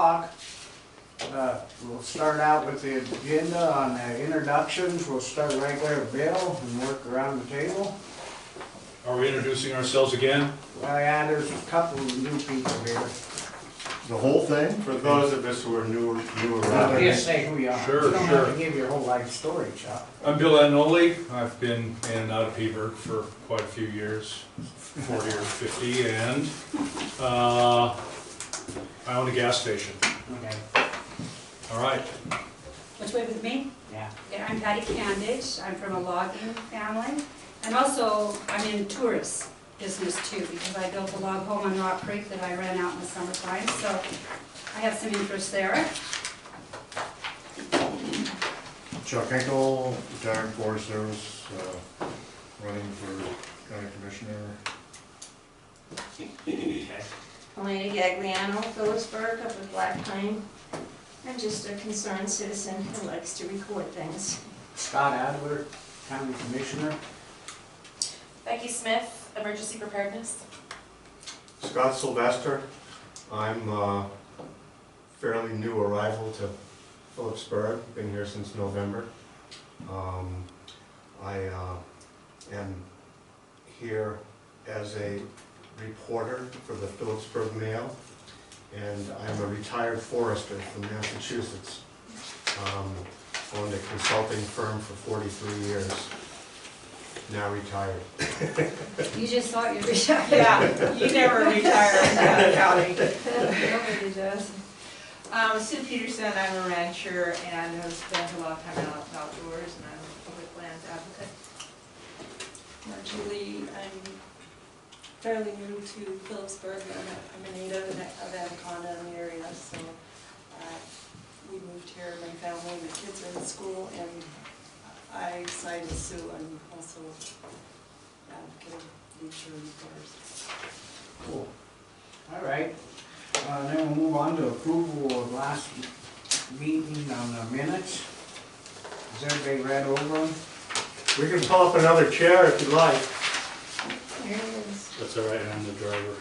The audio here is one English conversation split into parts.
o'clock. We'll start out with the agenda on the introductions. We'll start right there at Bill and work around the table. Are we introducing ourselves again? Well, yeah, there's a couple of new people here. The whole thing? For those of us who are newer Just say who you are. Sure, You don't have sure. to give your whole life story, Chuck. I'm Bill Anoli. I've been in and out of Peaburg for quite a few years, 40 or 50, and I own a gas station. Okay. All right. Which way with me? Yeah. Yeah, I'm Patty Candage. I'm from a logging family. And also, I'm in tourist business too, because I built a log home on Rock Creek that I ran out in the summertime, so I have some interest there. Chuck Engel, retired Forest Service, running for county commissioner. Okay. Elena Gagliano, Phillipsburg, up with Black Pine. I'm just a concerned citizen who likes to record things. Scott Adler, County Commissioner. Becky Smith, Emergency Preparedness. Scott Sylvester. I'm a fairly new arrival to Phillipsburg, been here since November. I am here as a reporter for the Phillipsburg Mail, and I'm a retired forester from Massachusetts. Owned a consulting firm for 43 years. Now retired. You just thought you'd retire. Yeah, you never retire in Granite County. Nobody does. Sue Peterson, I'm a rancher and have spent a lot of time outdoors, and I'm a public lands advocate. Margie Lee, I'm fairly new to Phillipsburg. I'm a native of Anaconda in the area, so we moved here, my family, the kids are in school, and I sided Sue. I'm also advocating nature reporters. Cool. All right. Then we'll move on to approval of last meeting on the minutes. Has everybody read over them? We can pull up another chair if you like. Here it is. That's all right, I'm the driver.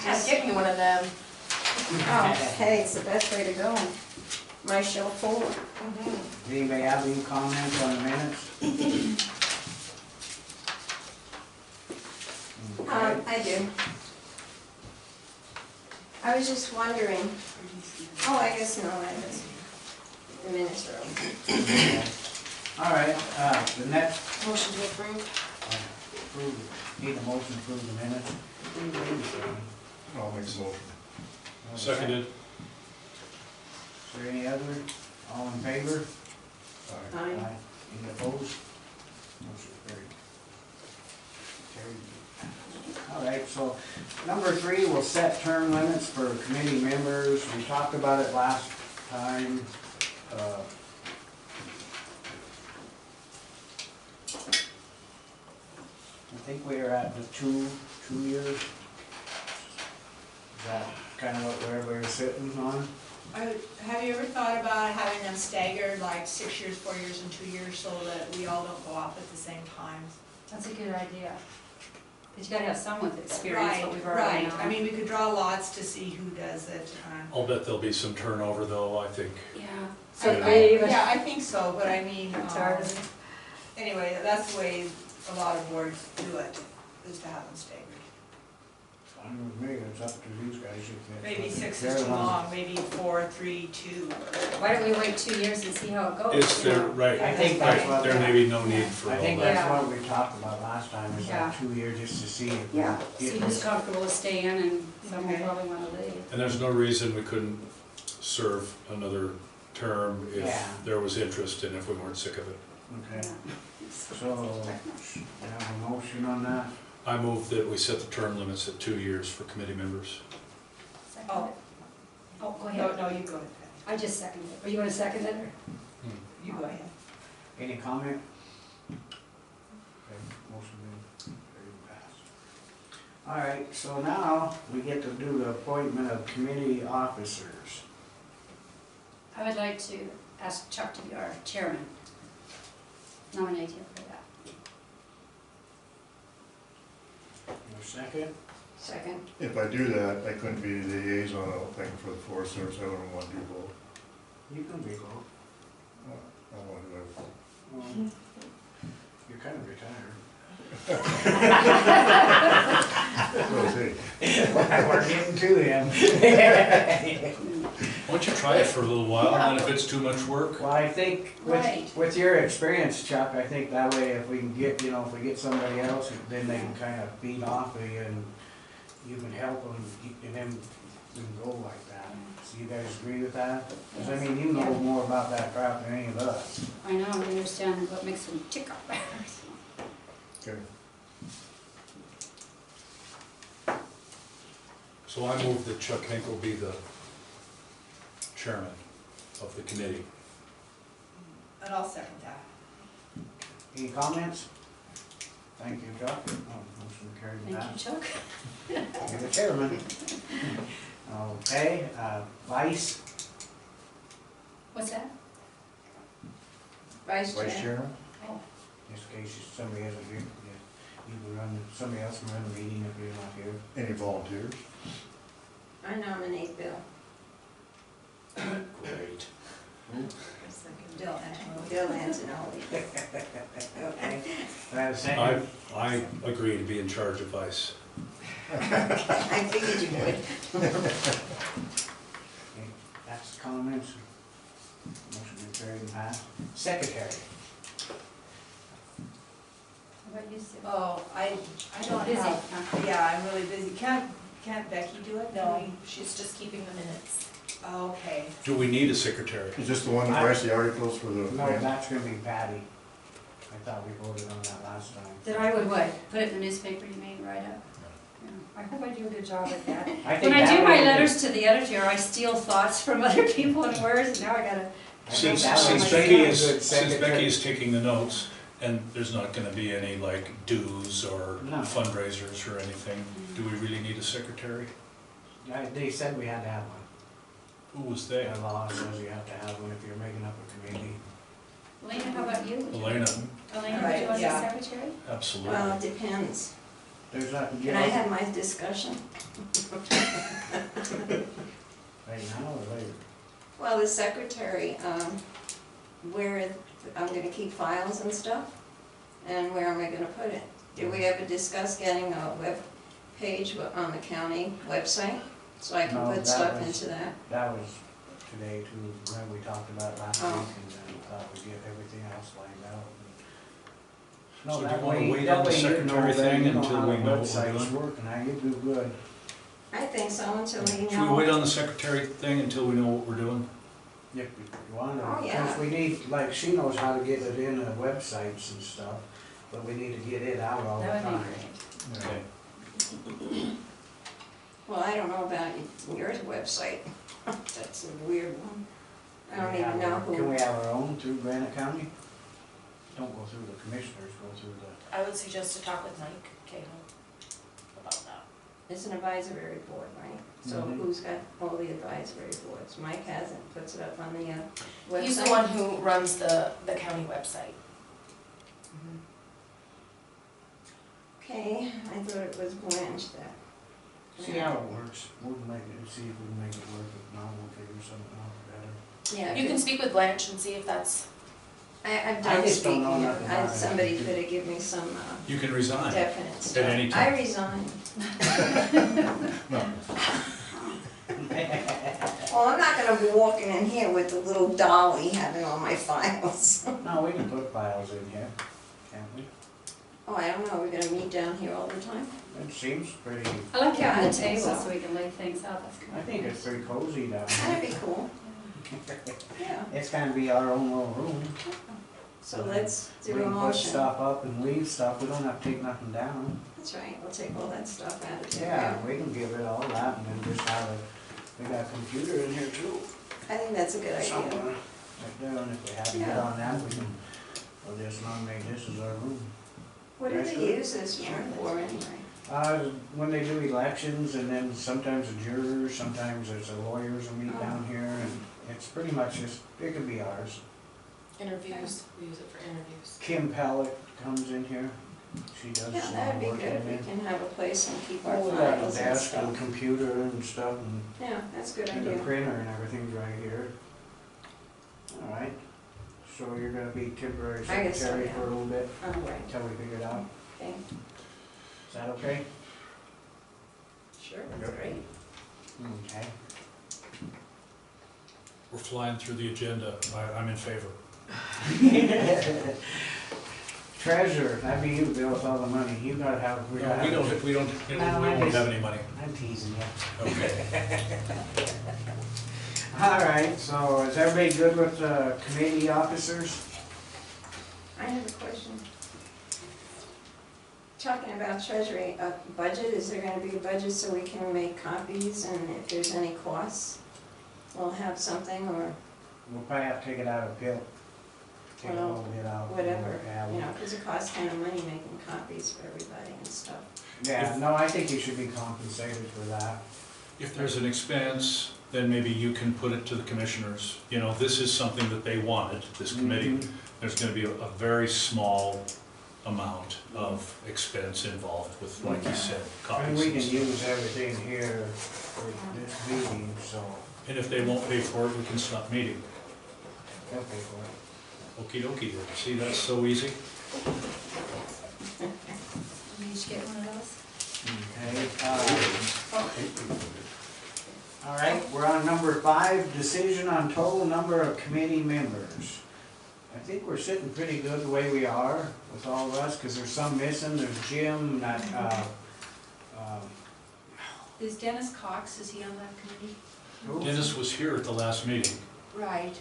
Just get me one of them. Oh, hey, it's the best way to go. My show forward. Does anybody have any comments on the minutes? Okay. I do. I was just wondering, I guess no, the minutes are okay. All right, the next, Motion to approve? need a motion to approve the minutes. I'll make the motion. Seconded. Is there any other? All in favor? Aye. Aye. Any opposed? Motion carried. All right, so number 3, we'll set term limits for committee members. We talked about it last time. I think we are at the two years. Is that kind of what everybody's sitting on? Have you ever thought about having them staggered, like 6 years, 4 years, and 2 years, so that we all don't go off at the same time? That's a good idea. But you gotta have someone with experience, what we've already Right. known. I mean, we could draw lots to see who does it. I'll bet there'll be some turnover though, I think. Yeah. So So they even. yeah, I think so, but I mean, It's hard. anyway, that's the way a lot of boards do it, is to have them staggered. Fine with me, it's up to these guys. Maybe 6 They're is the too ones- long, maybe 4, 3, 2. Why don't we wait 2 years and see how it goes? Is there, right, I think that's right, what- there may be no need for I all think that. that's what we talked about last time, is Yeah. that 2 years just to see if we Yeah, get see who's comfortable to stay in and some will Okay. probably wanna leave. And there's no reason we couldn't serve another term if Yeah. there was interest and if we weren't sick of it. Okay, so, I have a motion on that. I move that we set the term limits at 2 years for committee members. Oh, Oh, go no, ahead. no, you go ahead. I just seconded it. Or you wanna second it or? You go ahead. Any comment? Okay, motion been carried, passed. All right, so now we get to do the appointment of committee officers. I would like to ask Chuck to be our chairman. Nominate him for that. Your second? Second. If I do that, I couldn't be the liaison, I don't think, for the Forest Service, I wouldn't want to do both. You can be both. I want to do everything. Well, you're kind of retired. We'll see. We're getting to him. Why don't you try it for a little while, and then if it's too much work, Well, I think Right. with your experience, Chuck, I think that way if we can get, you know, if we get somebody else, then they can kind of feed off of you and you can help them and then we can go like that. So you guys agree with that? Because I mean, you know more about that crap than any of us. I know, I understand what makes them tick up. Okay. so I move that Chuck Hinkle be the chairman of the committee. And I'll second that. Any comments? Thank you, Chuck. Motion carried and Thank you, passed. Chuck. You're the chairman. Okay, vice, What's that? Vice Vice Chair. Chairman? Oh, just in case somebody hasn't here, you can run, somebody else can run the meeting if you're not here. Any volunteers? I nominate Bill. Great. Bill Antonelli. Bill Antonelli. Okay. Do I have a second? I agree to be in charge of vice. I figured you would. Okay, that's the comments. Motion been carried and passed. Secretary. how about you, Sue? Oh, I don't Busy, have, huh? yeah, I'm really busy. Can't Becky do it? No, she's just keeping the minutes. Okay. Do we need a secretary? Is this the one that writes the articles for the? No, that's gonna be Patty. I thought we voted on that last time. That I would what? Put it in the newspaper, you mean, right up? Yeah. I hope I do a good job at that. I think When I that do would my be- letters to the editor, I steal thoughts from other people and words, and now I gotta, I think Since that would since be Becky a is, good since secretary. Becky is taking the notes, and there's not gonna be any like dues or No. fundraisers or anything, do we really need a secretary? They said we had to have one. Who was they? The law says you have to have one if you're making up a committee. Elena, how about you? Would you- Elena, Elena, would you want to be Yeah. secretary? absolutely. Well, it depends. There's nothing. Can I have my discussion? Right now or later? Well, the secretary, where I'm gonna keep files and stuff, and where am I gonna put it? Did we ever discuss getting a web page on the county website, so I can No, put that stuff was- into that? That was today too, when we talked about it last Oh. week and then thought we'd get everything else lined out. So No, do you that wanna way, wait that on the way you know secretary that thing you know until how we the know what we're website's doing? working, now you do good. I think so, until we Should we know. wait on the secretary thing until we know what we're doing? If you want Oh, to, yeah. because we need, like, she knows how to get it in the websites and stuff, but we need to get it out all the That would time. be great. Okay. Well, I don't know about your website. That's a weird one. I don't Can we even have know our- who. Can we have our own through Granite County? Don't go through the commissioners, go through the, I would suggest to talk with Mike Cahill about that. It's an advisory board, right? So Mhm. who's got all the advisory boards? Mike hasn't, puts it up on the website? He's the one who runs the county website. Mhm. Okay, I thought it was Blanche that. see how it works, we'll make it, see if we can make it work, if not, we'll figure something out better. Yeah, You can speak with Blanche and see if that's, I've I done just don't speaking, know nothing about it. somebody could have given me some You can resign definite stuff. at any I time. resigned. No. Well, I'm not gonna be walking in here with the little dolly having all my files. No, we can put files in here, can't we? Oh, I don't know, we're gonna meet down here all the time? It seems pretty, I like Yeah, having I the think table so. so we can lay things out, that's I good. think it's pretty cozy down That'd there. be cool, yeah. It's gonna be our own little room. So let's We do a can put motion. stuff up and leave stuff, we don't have to take nothing down. That's right, we'll take all that stuff out of there. Yeah, we can give it all that and then just have a, we got a computer in here too. I think that's a good Somewhere idea. right there, and if we have to get Yeah. on that, we can, we'll just nominate this as our room. What do That's they good. use this room for anyway? When they do elections and then sometimes the jurors, sometimes there's the lawyers will meet Oh. down here and it's pretty much just, it could be ours. interviews, we use it for interviews. Kim Pellet comes in here, She does. Yeah, some that'd be work good, in we there. can have a place and keep our Oh, we got a files and desk and stuff. computer and stuff, and Yeah, that's a good and the idea. printer and everything's right here. All right, so you're gonna be temporary I guess so, secretary yeah. for a little bit, Oh, right, until we figure it out. okay, Is that okay? sure, that's great. Okay. We're flying through the agenda. I'm in favor. Treasurer, that'd be you, Bill, with all the money. You gotta have, we gotta have. We won't have any money. I'm teasing you. Okay. All right, so is everybody good with committee officers? I have a question. Talking about treasury, budget, is there gonna be a budget so we can make copies and if there's any costs, we'll have something or We'll probably have to take it out of PIL. Take a Well, little bit out. whatever, Yeah, you know, because it costs kind of money making copies for everybody and stuff. Yeah, no, I think you should be compensated for that. If there's an expense, then maybe you can put it to the commissioners. You know, this is something that they wanted, this committee. Mhm. There's gonna be a very small amount of expense involved with, like you said, And copies we and can stuff. use everything here for this meeting, so And if they won't pay for it, we can stop meeting. they'll pay for it. Okey dokey, see, that's so easy. You each get one of those? Okay, all right, we're on number 5, decision on total number of committee members. I think we're sitting pretty good the way we are with all of us, because there's some missing. There's Jim, that, Is Dennis Cox, is he on that committee? who? Dennis was here at the last meeting. Right.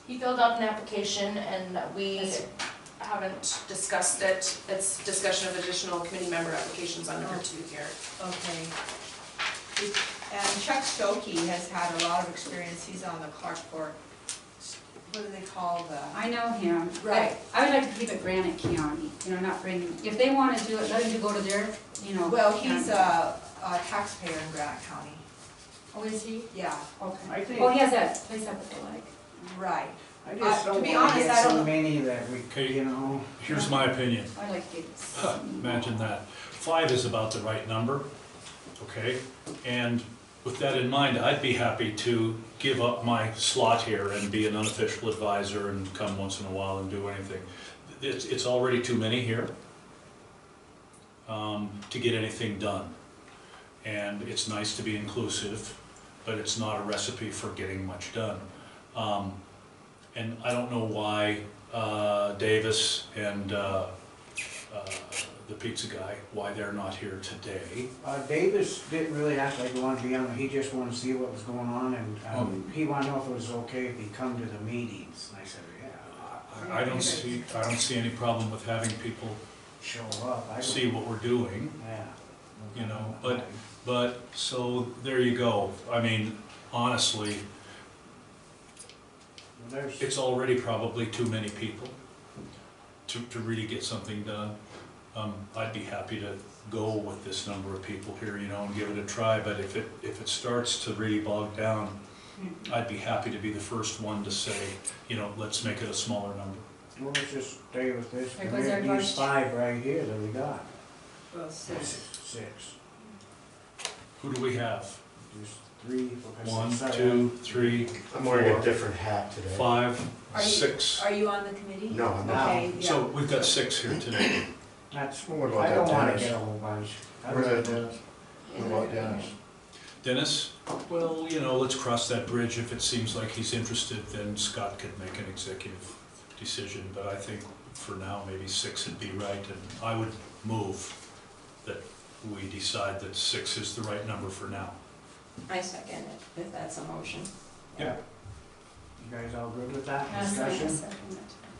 He filled out an application and we Yes. haven't discussed it. It's discussion of additional committee member applications on number 2 here. Okay. And Chuck Stokey has had a lot of experience, he's on the Clarkport, what do they call the? I know him. Right. I would like to keep it Granite County, you know, not bring, if they wanna do it, let them go to their, you know. Well, he's county. a taxpayer in Granite County. Oh, is he? Yeah, Okay. I think, Oh, he has that place up at the lake. right. I just to don't be wanna honest, get I so don't- many that we, Okay. you know. Here's my opinion. I'd like to get it. Imagine that. 5 is about the right number, okay? And with that in mind, I'd be happy to give up my slot here and be an unofficial advisor and come once in a while and do anything. It's already too many here to get anything done. And it's nice to be inclusive, but it's not a recipe for getting much done. And I don't know why Davis and the pizza guy, why they're not here today. Davis didn't really act like he wanted to be on, he just wanted to see what was going on, and he wanted to know if it was okay if he come to the meetings. And I said, yeah, I don't see any problem with having people show up. I don't- see what we're doing, Yeah. you know, but, so, there you go. I mean, honestly, There's, it's already probably too many people to really get something done. I'd be happy to go with this number of people here, you know, and give it a try, but if it starts to really bog down, I'd be happy to be the first one to say, you know, let's make it a smaller number. well, let's just stay with this. There goes our These budget. 5 right here that we got. Well, six. 6. Who do we have? There's 3, 1, 7. 2, 3, I'm wearing a 4, different hat today. 5, Are you- 6. Are you on the committee? No, I'm not. Okay, yeah. So we've got 6 here today. That's, Well, what about I don't that wanna Dennis? get a whole bunch. Where's that Dennis? What about Dennis? Dennis, well, you know, let's cross that bridge. If it seems like he's interested, then Scott could make an executive decision, but I think for now, maybe 6 would be right, and I would move that we decide that 6 is the right number for now. I second it, if that's a motion. Yeah. You guys all good with that Yes, I discussion? second it.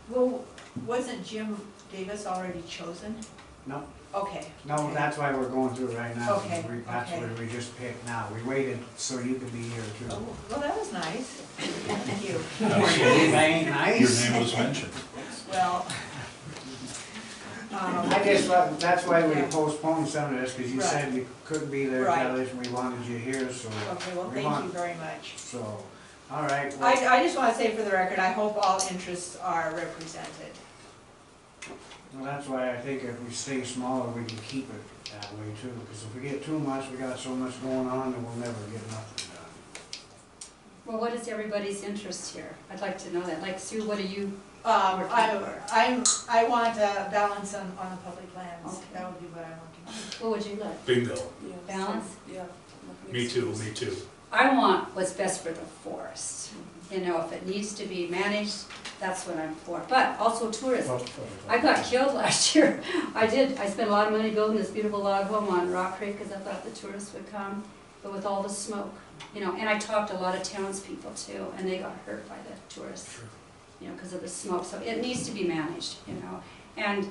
Well, wasn't Jim Davis already chosen? No. Okay. No, okay. that's why we're going through it right now. Okay, That's okay. what we just picked now. We waited so you could be here too. Oh, well, that was nice. Thank you. That ain't Your nice. name was mentioned. Well, I just, that's why we Yeah. postponed some of this, because you Right. said you couldn't be there, Right. Kelly, and we wanted you here, so. okay, well, we thank want- you very much. So, all right. well, I just want to say for the record, I hope all interests are represented. Well, that's why I think if we stay smaller, we can keep it that way too, because if we get too much, we got so much going on that we'll never get nothing done. Well, what is everybody's interest here? I'd like to know that. Like, Sue, what are you? I want a balance on the public lands, Okay. that would be what I'm looking for. What would you like? Bingo. Yeah, Balance? Yeah. Me too, me too. I want what's best for the forest. You know, if it needs to be managed, that's what I'm for. But also tourism. I got killed last year. I spent a lot of money building this beautiful log home on Rock Creek because I thought the tourists would come, but with all the smoke, you know, and I talked to a lot of townspeople too, and they got hurt by the tourists, you know, because of the smoke. So it needs to be managed, you know. And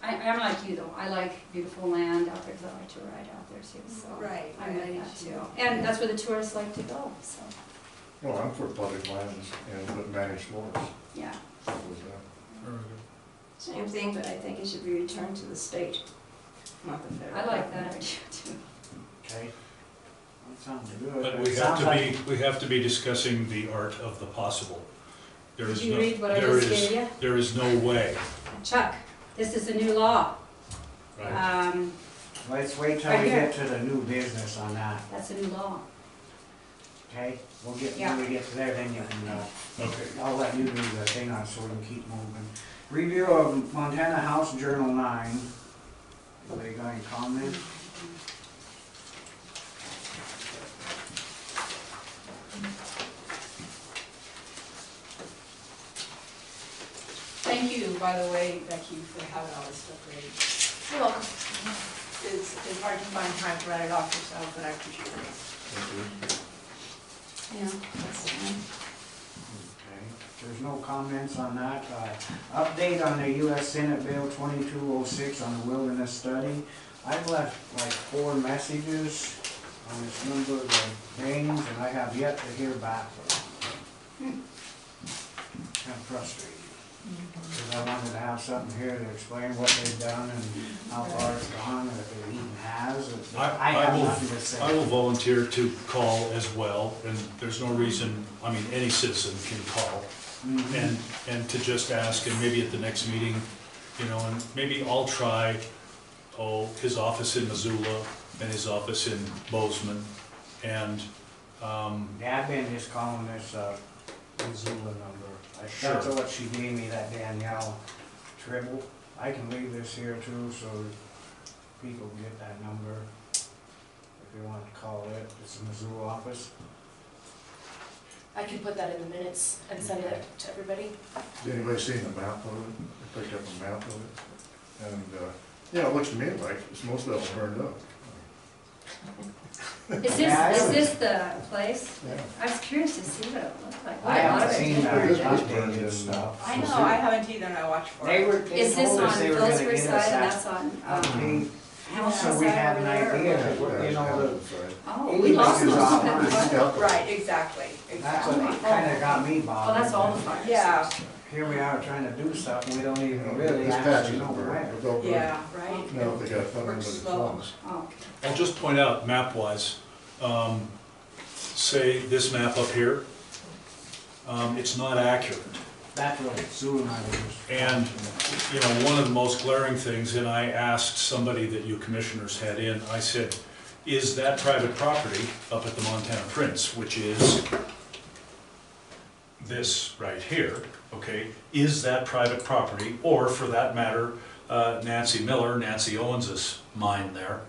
I'm like you though. I like beautiful land out there because I like to ride out there too. So Right, I like right. that too. And that's where the tourists like to go. So Well, I'm for public lands and but managed forests. yeah. What was that? Same thing, but I think it should be returned to the state, not the federal. I like that idea too. Okay? That sounds good. But It we have sounds to like- we have to be discussing the art of the possible. There Did is you no, read what I there just is, gave you? there is no way, Chuck, this is a new law. right? Let's wait till Right we here. get to the new business on that, That's a new law. okay? We'll get, Yeah. when we get to there, then you can, Okay. I'll let you do the thing on so we can keep moving. Review of Montana House Journal 9. Anybody got any comment? Thank you, by the way, Becky, for having all this stuff ready. You're welcome. It's hard to find time to write it off yourself, but I appreciate it. Yeah, that's fine. Okay, there's no comments on that. Update on the US Senate Bill 2206 on the wilderness study. I've left like 4 messages on this number of names, and I have yet to hear back from them. Kind of frustrating. Because I wanted to have something here to explain what they've done and how far it's gone, or if it even has. I have nothing to say. I will volunteer to call as well, and there's no reason, I mean, any citizen can call, Mhm. and to just ask, and maybe at the next meeting, you know, and maybe I'll try, his office in Missoula and his office in Bozeman, and, Yeah, I've been just calling this Missoula number. That's Sure. what she gave me, that Danielle Tribble. I can leave this here too, so people can get that number if they want to call it. It's the Missoula office. I can put that in the minutes and send it to everybody. Has anybody seen the map of it? I picked up a map of it. And, yeah, it looks to me like it's most of it burned up. Is Yeah, this the place? Yeah. I was curious to see what it looked like. I What a lot haven't of it seen did that burn This down. was burned updated in, stuff. I know, I haven't either, and I watched for They it. Is this told on us they were gonna Pillsbury get us side and that that's on, update, Hamilton so we side had over an there? idea, that Yeah, we're, you know, Inside. Oh, we lost Anything is most of online. it. Yeah. Right, exactly, that's exactly. what kinda got me bothered. Oh, that's all the fires. Yeah, Here we are trying to do stuff, and we don't even really This patch actually is know burned. where. It's all burned. yeah, right. Now, if they got thunder, Works but it's slow. floods. Oh, okay. I'll just point out, map-wise, say this map up here, it's not accurate. That's what Sue and I were just. And, you know, one of the most glaring things, and I asked somebody that you commissioners had in, I said, is that private property up at the Montana Prince, which is this right here, okay, is that private property, or for that matter, Nancy Miller, Nancy Owens's mine there,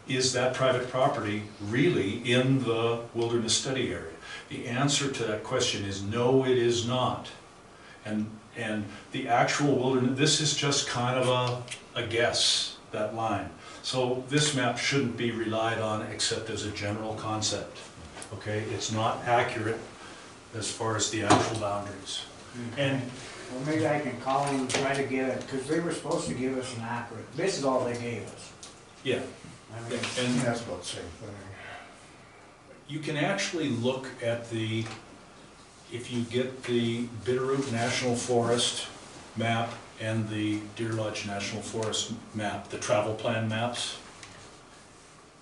is that private property really in the wilderness study area? The answer to that question is no, it is not. And the actual wilderness, this is just kind of a guess, that line. So this map shouldn't be relied on except as a general concept, okay? It's not accurate as far as the actual boundaries. And Well, maybe I can call them and try to get it, because they were supposed to give us an accurate, this is all they gave us. yeah, I mean, and That's about the same thing. you can actually look at the, if you get the Bitterroot National Forest map and the Deer Lodge National Forest map, the travel plan maps,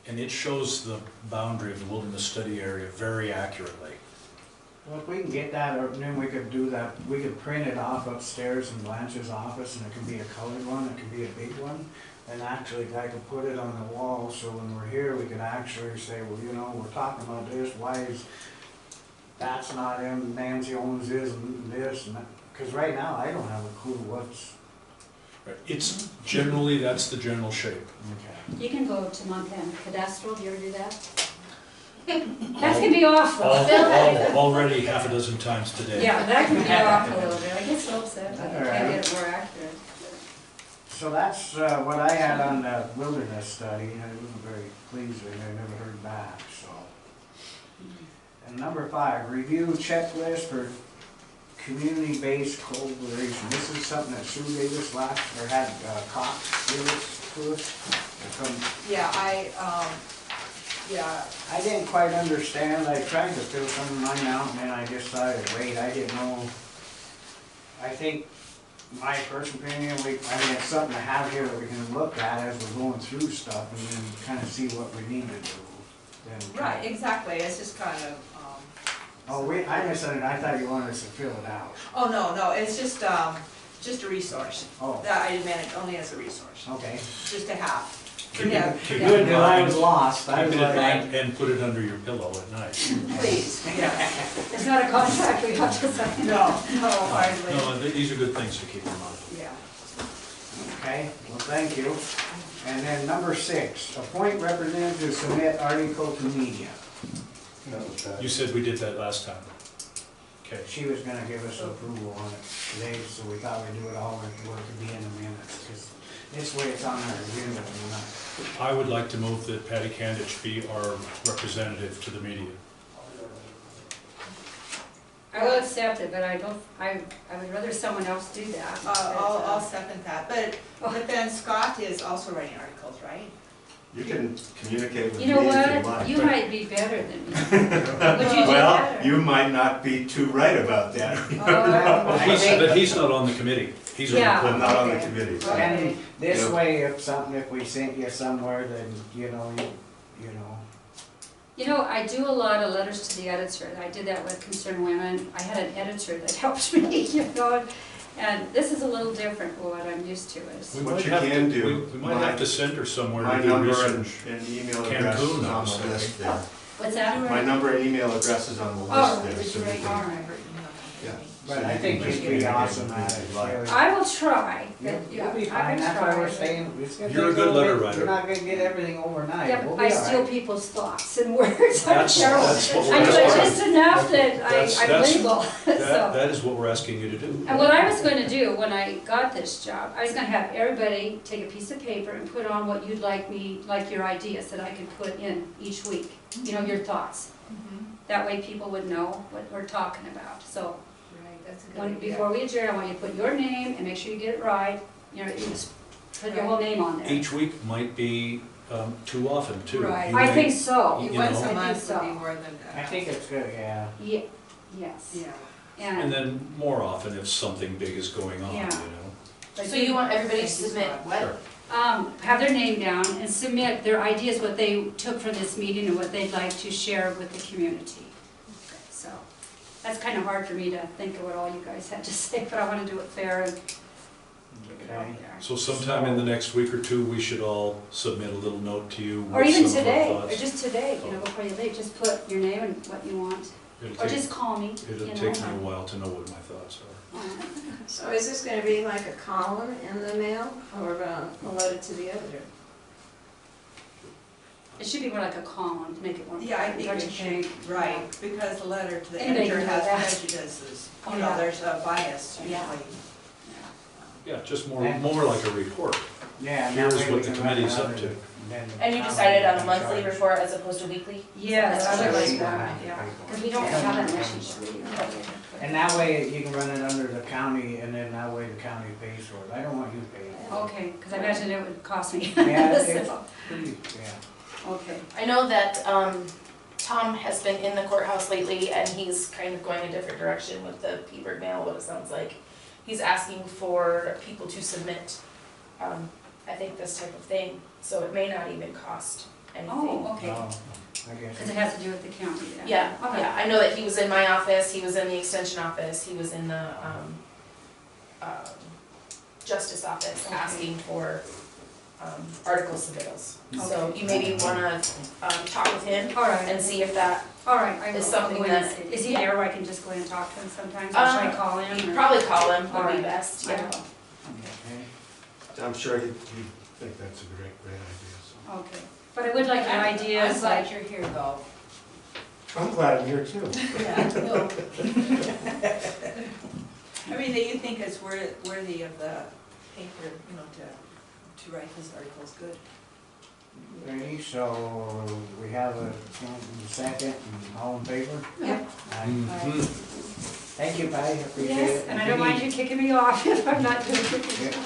and it shows the boundary of the wilderness study area very accurately. Well, if we can get that, or then we could do that, we could print it off upstairs in Blanche's office, and it can be a colored one, it can be a big one. And actually, I could put it on the wall, so when we're here, we could actually say, well, you know, we're talking about this, why is, that's not him, Nancy owns this and this, and that. Cause right now, I don't have a clue what's, It's generally, that's the general shape. okay. You can go to Montana Cadastral, do you ever do that? That can be awful. Already half a dozen times today. Yeah, that can be awful a little bit. I get so upset if I can't get it more accurate. So that's what I had on the wilderness study, and it wasn't very pleasing, I never heard back, so. And number 5, review checklist for community-based collaboration. This is something that Sue gave us or had Cox give it to us. Yeah, I didn't quite understand, I tried to fill some of mine out, and then I decided, wait, I didn't know. I think, my personal opinion, it's something to have here that we can look at as we're going through stuff, and then kind of see what we need to do. Then right, exactly, it's just kind of, Oh, I misunderstood, I thought you wanted us to fill it out. oh, no, it's just a resource. Oh, That I meant it only as a resource, okay. just to have. Keep Yeah. it in Good, that I mind. was lost, I Keep was it in like, mind and put it under your pillow at night. Please, yeah. It's not a contract we have to sign. No, hardly. No, these are good things to keep in mind. Yeah. okay, well, thank you. And then number 6, appoint representative to submit article to media. That was bad. You said we did that last time. Okay. She was gonna give us approval on it today, so we thought we'd do it all, where it could be in the minutes, because this way it's on our agenda tonight. I would like to move that Patty Candich be our representative to the media. I will accept it, but I would rather someone else do that. I'll second that, but then Scott is also writing articles, right? You can communicate with me You if know you what? like. You might be better than me. Would you do Well, better? you might not be too right about that. Oh, But he's not on the committee. He's on the Yeah. I'm not on the Okay. committee. so- Okay. And this Yeah. way, if we sent you somewhere, then, you know. You know, I do a lot of letters to the editor. I did that with Concerned Women. I had an editor that helped me, you know. And this is a little different from what I'm used to. We What might you have to- can do, We might have to send her somewhere My to do number research. and email address Cancun, is I on was the thinking. list there. What's that? My number and email address is on the Oh, list there. so you great. can- All right. Yeah. But So I you think can you'd just be communicate awesome with me at if it. you'd like. I will try. You'll be I fine, will that's why try. we're saying, it's gonna You're a take good little letter bit. writer. You're not gonna get everything overnight. Yeah, We'll but be I all steal right. people's thoughts and words. I'm That's terrible. what we're I do it asking. just enough that I That's- label, so. That is what we're asking you to do. And what I was going to do when I got this job, I was going to have everybody take a piece of paper and put on what you'd like me, like your ideas that I could put in each week, you know, your thoughts. That way people would know what we're talking about. So Right, that's a when, good idea. before we adjourn, I want you to put your name and make sure you get it right. You know, you just put your whole name on there. Each week might be too often, too. Right. You I may- think so. You Once know. a month so. would be more than. I think it's good, yeah. Yeah, yes. Yeah. And then more often if something big is going on, you Yeah. know. So you want everybody to Thank you, submit Scott. what? Have their name down and submit their ideas, what they took from this meeting and what they'd like to share with the community. So, that's kind of hard for me to think of what all you guys had to say, but I want to do it fair and get it out Okay. there. So sometime in the next week or two, we should all submit a little note to you. Or with even some of our today, or thoughts. just today, you know, before you leave, just put your name and what you want. It'll Or take- just call me, you It'll know. take me a while to know what my thoughts are. So is this gonna be like a column in the mail or a letter to the editor? It should be more like a column to make it more. Yeah, I think don't it you should, think? right, because the letter to the Anybody editor can do has that. prejudices. Oh, You know, yeah. there's a bias usually. Yeah. Yeah, just more And- like a report. Yeah, and Here's that way what we the can run committee's it up out to. then And you the decided on a county monthly can report as opposed to weekly? Yes, That's I would what like she that, wanted. yeah, because we don't have it unless you read it. And that way you can run it under the county, and then that way the county pays for it. I don't want you paying for Okay, because I imagine it would cost me. it. Yeah, it's So, pretty, yeah. okay. I know that Tom has been in the courthouse lately and he's kind of going a different direction with the P-Bird mail, what it sounds like. He's asking for people to submit, I think, this type of thing, so it may not even cost anything. Oh, okay. Oh, I guess. Because it has to do with the county then? Yeah, Okay. yeah, I know that he was in my office, he was in the extension office, he was in the, justice office Okay. asking for, article submittals. So Okay. you maybe wanna, talk with him All right, and see if that, all right, I will. It's something I'll go in and that- see. Is he yeah. there where I can just go in and talk to him sometimes, or should I call him? you'd or- probably call him, All would be right. best, I yeah. will. Okay. I'm sure he'd think that's a great idea, so. Okay, but I would like your ideas, I'm glad like, you're here though. I'm glad I'm here too. Yeah. I mean, that you think it's worthy of the paper, you know, to write this article is good. Ready, so we have a second, and all in favor? yeah, Aye. Mhm. Thank you, Patty, I appreciate it. yes, and I don't mind you kicking me off if I'm not doing Yeah, it.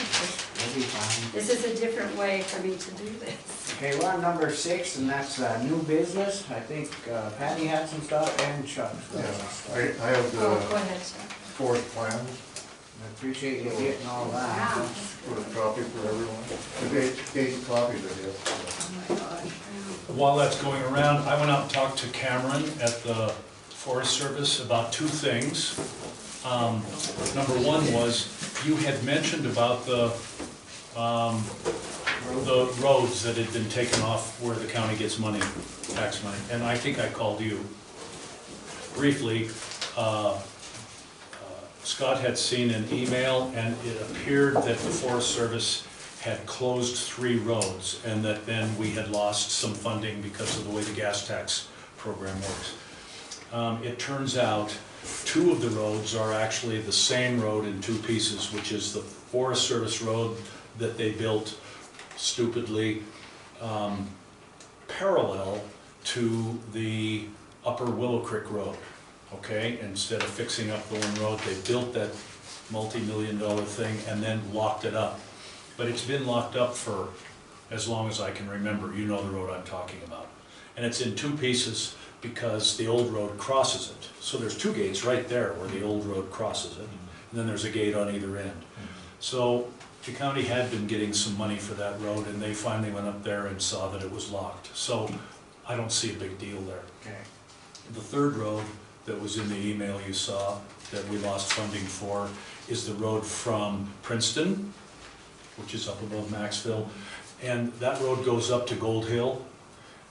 that'll be fine. This is a different way for me to do this. Okay, we're on number 6, and that's new business. I think Patty had some stuff, and Chuck's got Yeah, some stuff. I have Oh, the go ahead, sir. fourth plan, I appreciate you getting all that. Wow. for a copy for everyone. The eight copies I guess. Oh my gosh. While that's going around, I went out and talked to Cameron at the Forest Service about two things. Number one was, you had mentioned about the roads that had been taken off where the county gets money, tax money, and I think I called you briefly. Scott had seen an email, and it appeared that the Forest Service had closed 3 roads, and that then we had lost some funding because of the way the gas tax program works. It turns out 2 of the roads are actually the same road in 2 pieces, which is the Forest Service road that they built stupidly parallel to the Upper Willow Creek Road. Okay, instead of fixing up Thorn Road, they built that multi-million-dollar thing and then locked it up. But it's been locked up for as long as I can remember. You know the road I'm talking about. And it's in 2 pieces because the old road crosses it. So there's 2 gates right there where the old road crosses it. And then there's a gate on either end. So the county had been getting some money for that road, and they finally went up there and saw that it was locked. So I don't see a big deal there. Okay. The third road that was in the email you saw that we lost funding for is the road from Princeton, which is up above Maxville, and that road goes up to Gold Hill,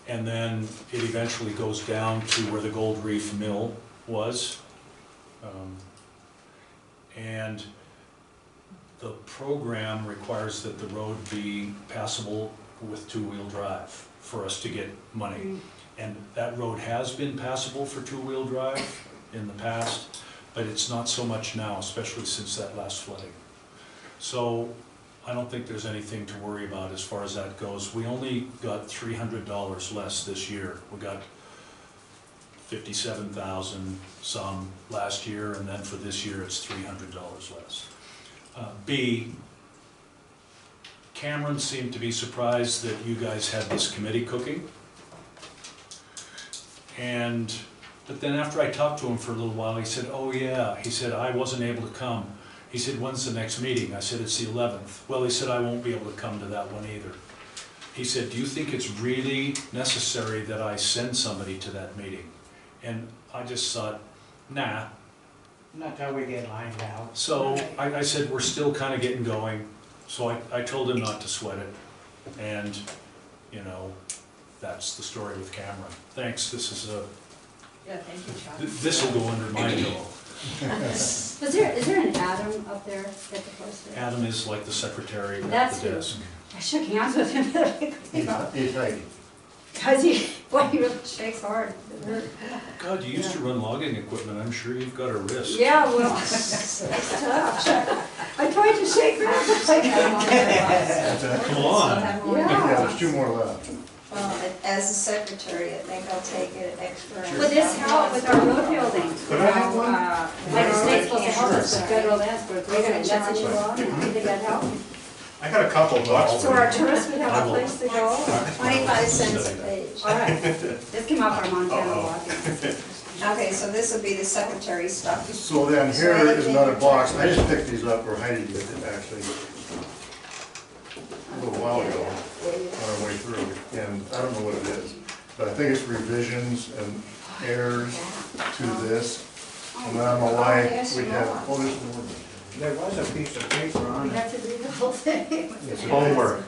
and then it eventually goes down to where the Gold Reef Mill was. And the program requires that the road be passable with 2-wheel drive for us to get money. And that road has been passable for 2-wheel drive in the past, but it's not so much now, especially since that last flooding. So I don't think there's anything to worry about as far as that goes. We only got $300 less this year. We got 57,000 some last year, and then for this year it's $300 less. B, Cameron seemed to be surprised that you guys had this committee cooking. But then after I talked to him for a little while, he said, oh yeah, he said, I wasn't able to come. He said, when's the next meeting? I said, it's the 11th. Well, he said, I won't be able to come to that one either. He said, do you think it's really necessary that I send somebody to that meeting? And I just thought, nah. Not till we get lined out. So I said, we're still kind of getting going. So I told him not to sweat it. And, you know, that's the story with Cameron. Thanks, this is a, Yeah, thank you, Chuck. this will go under my pillow. Is there an Adam up there at the post? Adam is like the secretary at That's the who. desk. I shook hands with him, He's Heidi. because boy, he really shakes hard. It hurt. God, you used to run logging equipment, I'm sure you've got a wrist. Yeah, well, it's tough. I tried to shake that, but I couldn't. Come on. Yeah, there's 2 more left. Well, as a secretary, I think I'll take it extra. Would this help with our road building? Could I have one? Like the state's supposed to help us with federal lands, but we're gonna, that's a new law, do you think that'd help? I got a couple bucks. So our tourists would have a place to go? 25 cents a page. All right, this came off our Montana law. Okay, so this will be the secretary stuff. So then here is another box. I just picked these up, or Heidi did it actually, a little while ago, on our way through, and I don't know what it is. but I think it's revisions and errors to this. And then on the line, we have, oh, there's more. There was a piece of paper We on it. have to read the whole thing. It's Homework.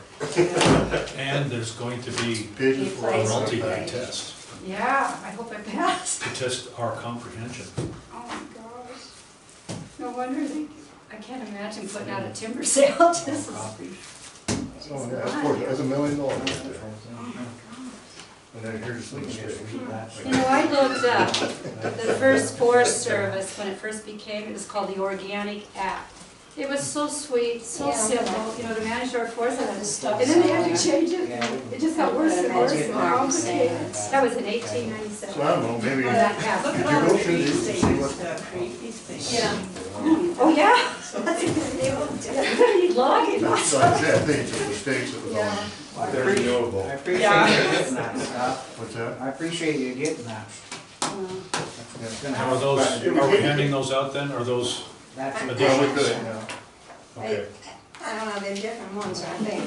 And there's going to be pages for a us. multi-day test Yeah, I hope I pass. to test our comprehension. Oh my gosh. No wonder they, I can't imagine putting out a timber sale. This is. Oh, yeah, that's gorgeous. That's $1 million right there. Oh my gosh. And then here's the mistake. You know, I looked up the first Forest Service, when it first became, it was called the Organic Act. It was so sweet, so Yeah. simple, you know, to manage our forests, Stuff and then they had to somewhere. change it. Yeah, It just got worse and worse and more complicated. Yeah. That was in So I 1897. don't know, maybe, Well, that passed. Look Did at you all go the through trees these they to see used what- to create these things. Yeah. Oh, yeah? So they Logging. that's what I said, I think it's just mistakes that was on. They're renewable. I appreciate Yeah. you getting that stuff. What's that? I appreciate you getting that. That's gonna Now, are help. those, are we handing those out then, or those, That's, Yeah, we could, yeah. okay. I don't know, they're different ones, aren't they?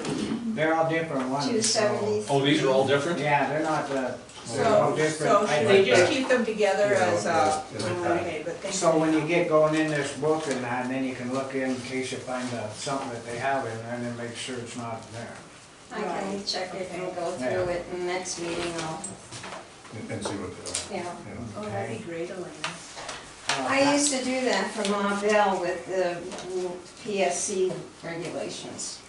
they're all different ones. so- 270. Oh, these are all different? Yeah, they're not, they're So, all different. so I should they like just that. keep them together Yeah, as okay. okay, but thank you. So when you get going in this book and that, and then you can look in case you find something that they have in there and then make sure it's not there. I can check it and go through it in the next meeting, And see what they are. yeah. Oh, that'd be great, Elena. I used to do that for Ma Bell with the PSC regulations.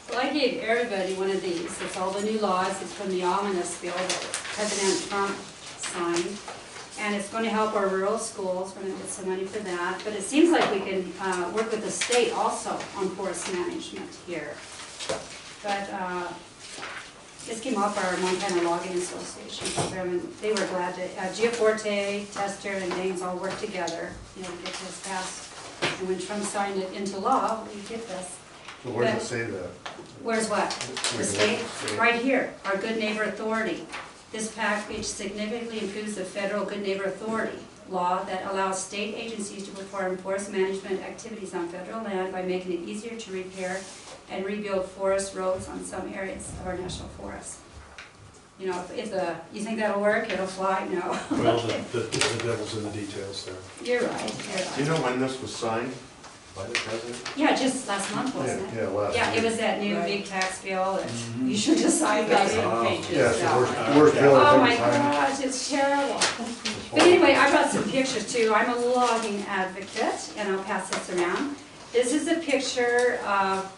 Well, I gave everybody one of these. It's all the new laws. It's from the omnibus bill that President Trump signed. And it's going to help our rural schools. We're going to get some money for that. But it seems like we can work with the state also on forest management here. But this came off our Montana Logging Association program, and they were glad to, Giaforte, Tester, and Danes all worked together, you know, to get this passed. And when Trump signed it into law, we get this. So where does it say that? Where's what? The state? Right here, our Good Neighbor Authority. This package significantly improves the federal Good Neighbor Authority law that allows state agencies to perform forest management activities on federal land by making it easier to repair and rebuild forest roads on some areas of our national forest. You know, if you think that'll work, it'll fly, no. Well, the devil's in the details there. You're right, Do you you're right. know when this was signed by the president? Yeah, just last month, wasn't it? Yeah, last. Yeah, it was that new Right. big tax bill that you should decide I got about. eight pages. Yeah, it's the that worst, way. worst bill Oh I've my ever signed. gosh, it's terrible. But anyway, I brought some pictures too. I'm a logging advocate, and I'll pass this around. This is a picture of,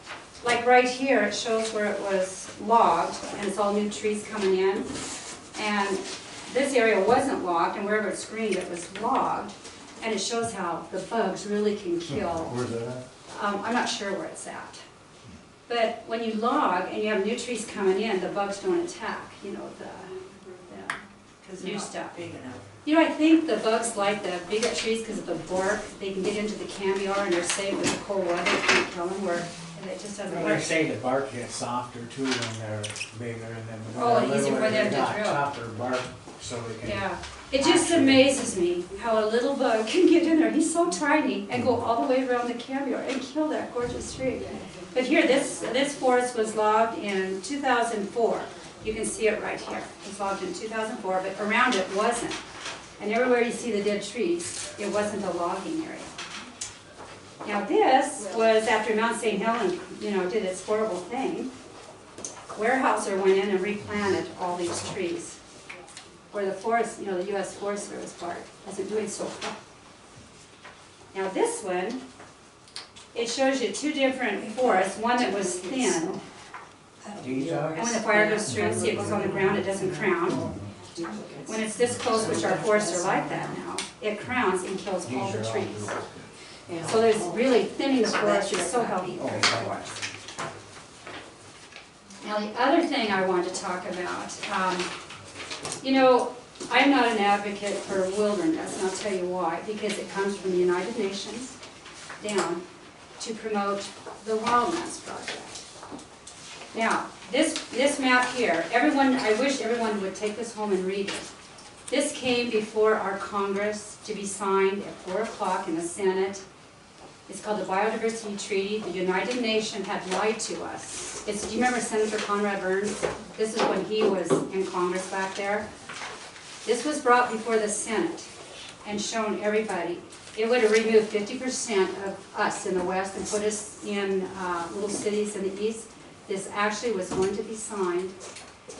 like right here, it shows where it was logged, and it's all new trees coming in. And this area wasn't logged, and wherever it's green, it was logged. And it shows how the bugs really can kill. Where's that at? I'm not sure where it's at. But when you log and you have new trees coming in, the bugs don't attack, you know, the Because new they're not stuff. big enough. You know, I think the bugs like the bigger trees because of the bark. They can get into the cambiar and they're safe with the cold weather, can't kill them, where it just doesn't They work. say the bark gets softer too when they're bigger and then when Oh, they're easier for littler, them they to got drill. tougher bark so they can. Yeah, it just amazes me how a little bug can get in there. He's so tiny and go all the way around the cambiar and kill that gorgeous tree. But here, this forest was logged in 2004. You can see it right here. It was logged in 2004, but around it wasn't. And everywhere you see the dead trees, it wasn't a logging area. Now this was after Mount St. Helens, you know, did its horrible thing. Weyerhaeuser went in and replanted all these trees. Where the forest, you know, the U.S. Forest Service part isn't doing so well. Now this one, it shows you two different forests, one that was thin, These are. and when the fire goes through, see it goes on the ground, it doesn't crown. When it's this close, which our forests are like that now, it crowns and kills all the trees. So there's really thinning the forest is so healthy for the forest. Now the other thing I want to talk about, you know, I'm not an advocate for wilderness, and I'll tell you why. Because it comes from the United Nations down to promote the Wildlands Project. Now, this map here, I wish everyone would take this home and read it. This came before our Congress to be signed at 4 o'clock in the Senate. It's called the Biodiversity Treaty. The United Nations had lied to us. Do you remember Senator Conrad Burns? This is when he was in Congress back there. This was brought before the Senate and shown everybody. It would have removed 50% of us in the West and put us in little cities in the East. This actually was going to be signed.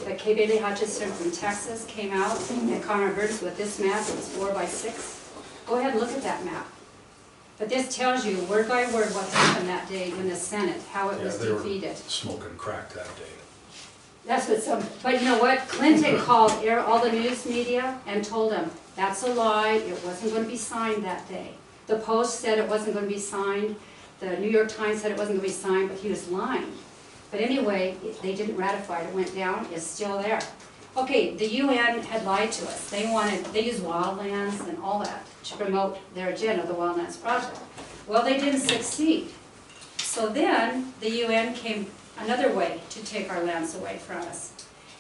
But K. Bailey Hutchison from Texas came out and Conrad Burns with this map. It was 4x6. Go ahead and look at that map. But this tells you word by word what happened that day in the Senate, how it was they were defeated. smoking crack that day. That's what some, but you know what? Clinton called all the news media and told them, that's a lie, it wasn't going to be signed that day. The Post said it wasn't going to be signed, the New York Times said it wasn't going to be signed, but he was lying. But anyway, they didn't ratify it, it went down, it's still there. Okay, the UN had lied to us. They used wildlands and all that to promote their agenda, the Wildlands Project. Well, they didn't succeed. So then the UN came another way to take our lands away from us.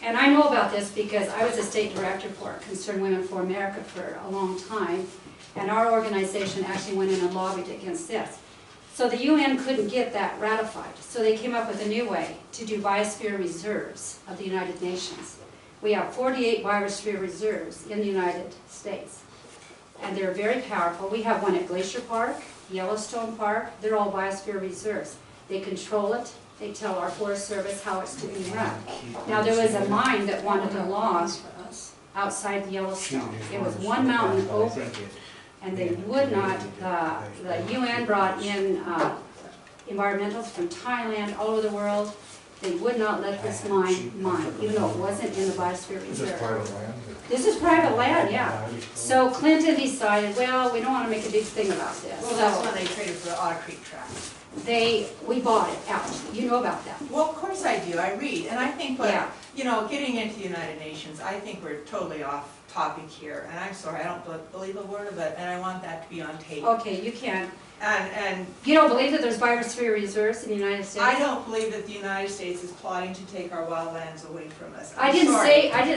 And I know about this because I was a state director for Concerned Women for America for a long time, and our organization actually went in and lobbied against this. So the UN couldn't get that ratified, so they came up with a new way to do biosphere reserves of the United Nations. We have 48 biosphere reserves in the United States, and they're very powerful. We have one at Glacier Park, Yellowstone Park, they're all biosphere reserves. They control it, they tell our Forest Service how it's to be run. Now there was a mine that wanted to log outside the Yellowstone. It was one mountain over, and they would not, the UN brought in environmentalists from Thailand, all over the world. They would not let this mine, even though it wasn't in the biosphere Is this reserve. private land? This is private land, yeah. So Clinton decided, well, we don't want to make a big thing about this. Well, that's So when they traded for the Otter Creek tract. we bought it out. You know about that. Well, of course I do, I read, and I think, Yeah. you know, getting into the United Nations, I think we're totally off topic here, and I'm sorry, I don't believe a word of it, and I want that to be on tape. Okay, you can. And You don't believe that there's biosphere reserves in the United States? I don't believe that the United States is plotting to take our wildlands away from us. I I'm didn't sorry.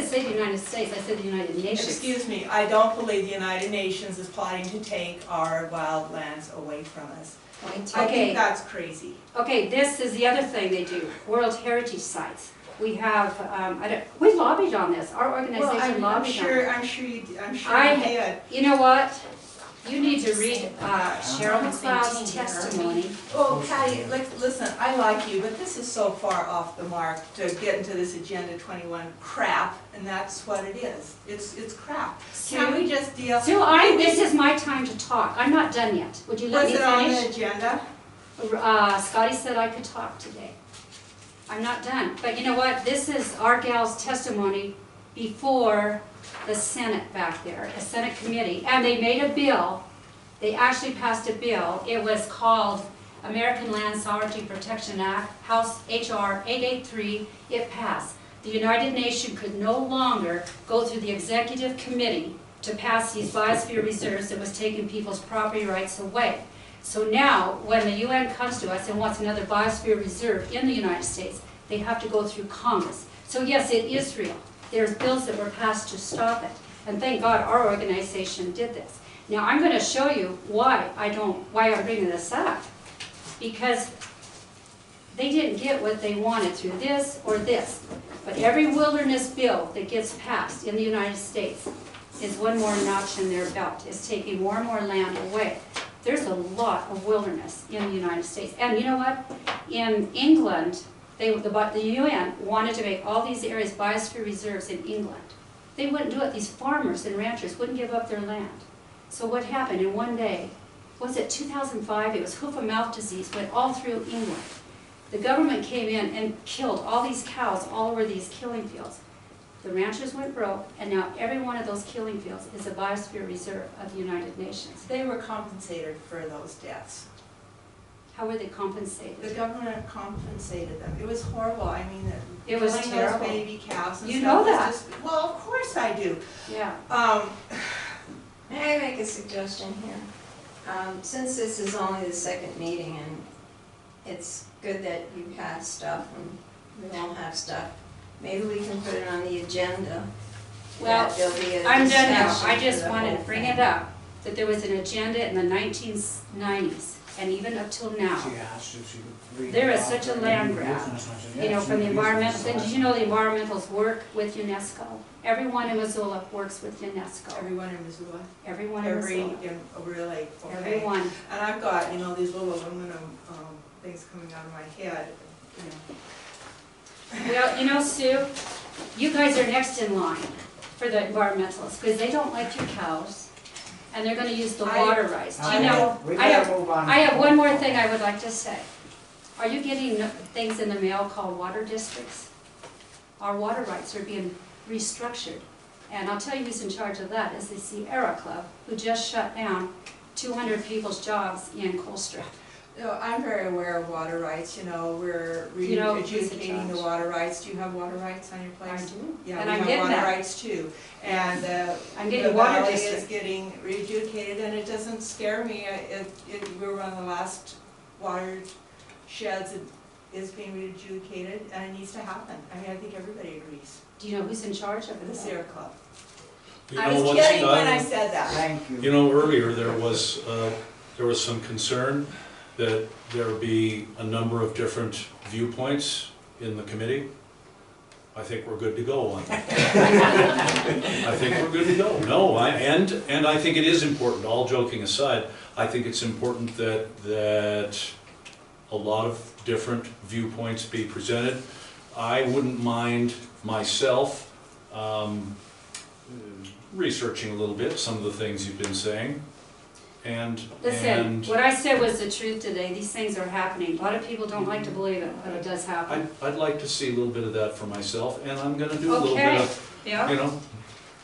say the United States, I said the United Nations. Excuse me, I don't believe the United Nations is plotting to take our wildlands away from us. I Okay. think that's crazy. Okay, this is the other thing they do, World Heritage Sites. We have, we lobbied on this, our organization I'm lobbied on it. I'm sure you I- did. You know what? You need to read Cheryl McLeod's testimony. Oh, Patty, listen, I like you, but this is so far off the mark to get into this Agenda 21 crap, and that's what it is. It's crap. Can we just deal? Sue, this is my time to talk. I'm not done yet. Would you let Was me it on the finish? agenda? Scotty said I could talk today. I'm not done. But you know what? This is our gal's testimony before the Senate back there, a Senate committee. And they made a bill. They actually passed a bill. It was called American Land Sovereignty Protection Act, House H.R. 883. It passed. The United Nations could no longer go through the executive committee to pass these biosphere reserves that was taking people's property rights away. So now, when the UN comes to us and wants another biosphere reserve in the United States, they have to go through Congress. So yes, it is real. There's bills that were passed to stop it. And thank God our organization did this. Now I'm going to show you why I'm bringing this up. Because they didn't get what they wanted through this or this. But every wilderness bill that gets passed in the United States is one more notch in their belt. It's taking more and more land away. There's a lot of wilderness in the United States. And you know what? In England, the UN wanted to make all these areas biosphere reserves in England. They wouldn't do it. These farmers and ranchers wouldn't give up their land. So what happened in one day, was it 2005? It was hoof-and-mouth disease went all through England. The government came in and killed all these cows all over these killing fields. The ranchers went broke, and now every one of those killing fields is a biosphere reserve of the United Nations. They were compensated for those deaths. How were they compensated? The government compensated them. It was horrible. I mean, It was killing terrible. those baby cows and You stuff know was that. just- well, of course I do. Yeah. May I make a suggestion here? Since this is only the second meeting and it's good that you have stuff and we all have stuff, maybe we can put it on the agenda. Well, that there'll be a I'm done now. discussion I for just the wanted whole to bring thing. it up, that there was an agenda in the 1990s And even up till now, She asked if she could read. there is off such a her land new grab, business, and I said, you know, "Yeah, from the it's new environmental business." thing. Did you know the environmentals work with UNESCO? Everyone in Missoula works with UNESCO. Everyone in Missoula, Everyone in Missoula. really, okay. Everyone. And I've got, you know, these little aluminum, things coming out of my head, you know. Well, you know, Sue, you guys are next in line for the environmentalists, because they don't like your cows, and they're gonna use the water rights. Do you know, We I gotta move on. I have one more thing I would like to say. Are you getting things in the mail called water districts? Our water rights are being restructured. And I'll tell you who's in charge of that, is the Sierra Club, who just shut down 200 people's jobs in Colstrip. No, I'm very aware of water rights, you know, we're You know, who's in adjudicating the charge? water rights. Do you have water rights on your I place? do. Yeah, And we I'm have getting water that. rights too. And I'm the getting water valley is district. getting readjudicated, and it doesn't scare me. We're one of the last water sheds that is being readjudicated, and it needs to happen. I mean, I think everybody agrees. Do you know who's in charge of The it? Sierra Club. You I know was what's kidding when I done? said that. Thank you. You know, earlier there was some concern that there would be a number of different viewpoints in the committee. I think we're good to go on that. I think we're good to go. No, and I think it is important, all joking aside, I think it's important that a lot of different viewpoints be presented. I wouldn't mind myself researching a little bit, some of the things you've been saying, Listen, what I said was the truth today. These things are happening. A lot of people don't like to believe it, but it does happen. I'd like to see a little bit of that for myself, and I'm gonna do a little bit Okay, of, yeah. you know,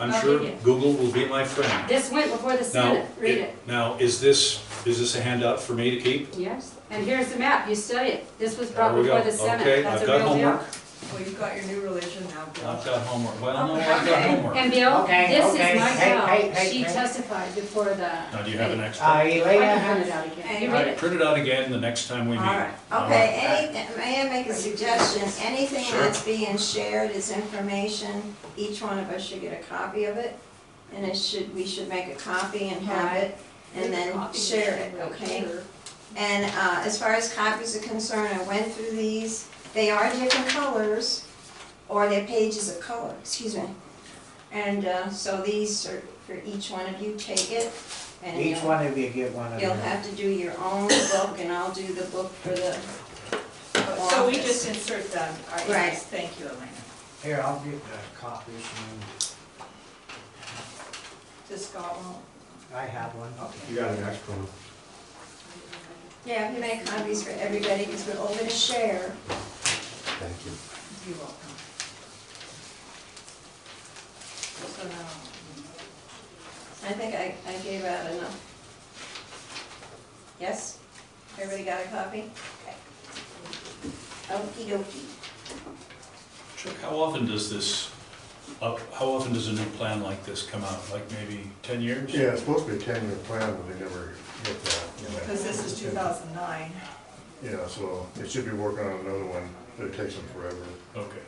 I'm I'll sure read it. Google will be my friend. This went before the Now, Senate. Read it. Now, is this a handout for me to keep? Yes. And here's the map. You study it. This was brought There we before go. the Senate. Okay, That's I've a got real deal. homework. Well, you've got your new religion now, Bill. I've got homework. Well, no, I've got Okay. homework. And Bill, Okay, this is okay. my Hey, gal. hey, She hey. testified before the. Now, do you have an extra? I Elena can print it has, out again. Hey, You All read right, it. print it out again the next time we meet. All right. Okay, may I make a suggestion? Anything Sure. that's being shared is information. Each one of us should get a copy of it. And we should make a copy and have it, and then share it, okay? And as far as copies are concerned, I went through these. They are different colors, or they're pages of color, excuse me. And so these are for each one of you, take it. And each one of you get one of you'll them. have to do your own book, and I'll do the book for the So we office. just insert them. All right, Right. yes, thank you, Elena. Here, I'll get the copies, and Does Scott want? I have one. You got an extra one? Yeah, if you make copies for everybody, because we're over to share. Thank you. You're welcome. So now, I think I gave out enough. Yes? Everybody got a copy? Okay. Okey dokey. Chuck, how often does a new plan like this come out? Like maybe 10 years? Yeah, it's supposed to be a 10-year plan, but they never get that. because this is 2009. Yeah, so they should be working on another one, but it takes them forever. Okay. And,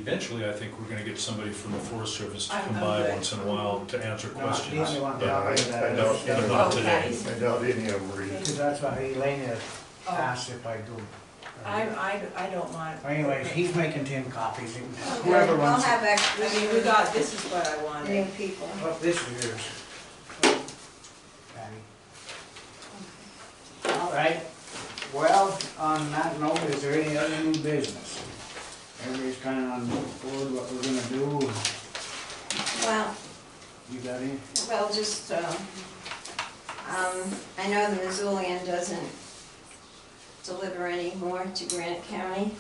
Eventually, I think we're gonna get somebody from the Forest Service to I'm come by good. once in a while to answer No, questions. the only one Yeah, copy that I know. is- But not today. I doubt any of them read it. Because that's what Elena Oh. asked if I do. I don't mind. Anyways, he's making 10 copies, and Okay, whoever I'll wants it. have I extras mean, this is what I for new wanted. people. Oh, this is yours. Patty. All right, well, on that note, is there any other new business? Everybody's kind of on board what we're gonna do, Well, you got any? well, just, I know the Missoulian doesn't deliver any more to Granite County.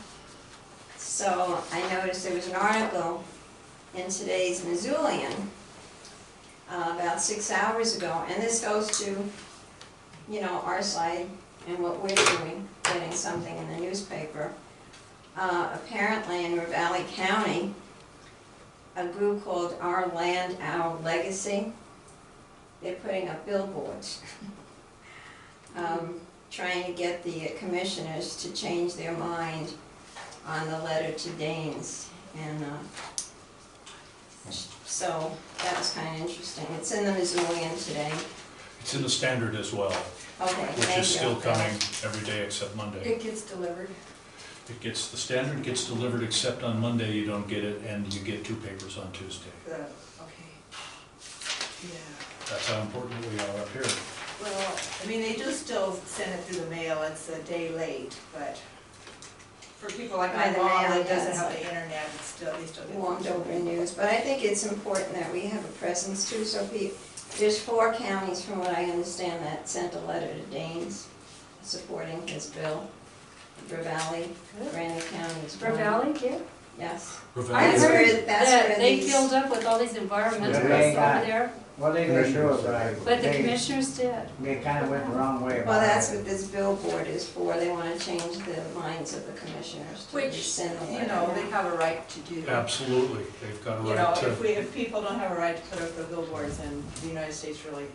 So I noticed there was an article in today's Missoulian about 6 hours ago, and this goes to, you know, our side and what we're doing, getting something in the newspaper. Apparently in Ravalli County, a group called Our Land, Our Legacy, they're putting up billboards, trying to get the commissioners to change their mind on the letter to Danes. And so that was kind of interesting. It's in the Missoulian today. It's in the Standard as well, Okay, which thank is you. still coming every day except Monday. It gets delivered. It gets, the Standard gets delivered except on Monday you don't get it, and you get 2 papers on Tuesday. Okay. Yeah. That's how important we are up here. Well, I mean, they do still send it through the mail, it's a day late, but for people like By my the mom mail, that doesn't yes. have the internet, it's still, they still get. Warmed over news, but I think it's important that we have a presence too, so there's 4 counties, from what I understand, that sent a letter to Danes supporting his bill. Valley, Granite County is For one. Valley, yeah. Yes. I That's heard where- that's that where they these- filled up with all these environmentalists Yeah. over there, Well, they didn't do it, but the commissioners did. they kind of went the wrong way Well, about that's it. what this billboard is for, they wanna change the minds of the commissioners to Which, rescind the you letter. know, they have a right to do. Absolutely, they've got a You know, right to. if people don't have a right to put up the billboards, then the United States really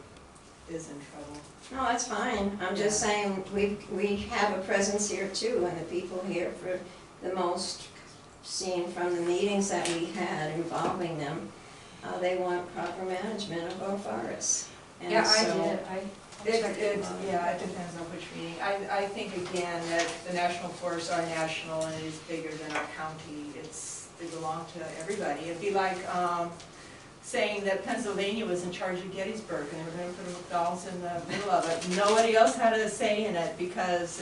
is in trouble. No, that's fine, I'm just saying, we have a presence here too, and the people here for the most, seen from the meetings that we had involving them, they want proper management of our forests. And Yeah, I so- did, I checked it out. Yeah, it depends on which meeting. I think again that the national forests are national and it is bigger than our county. They belong to everybody. It'd be like, saying that Pennsylvania was in charge of Gettysburg and they were gonna put McDonald's in the middle of it. Nobody else had a say in it because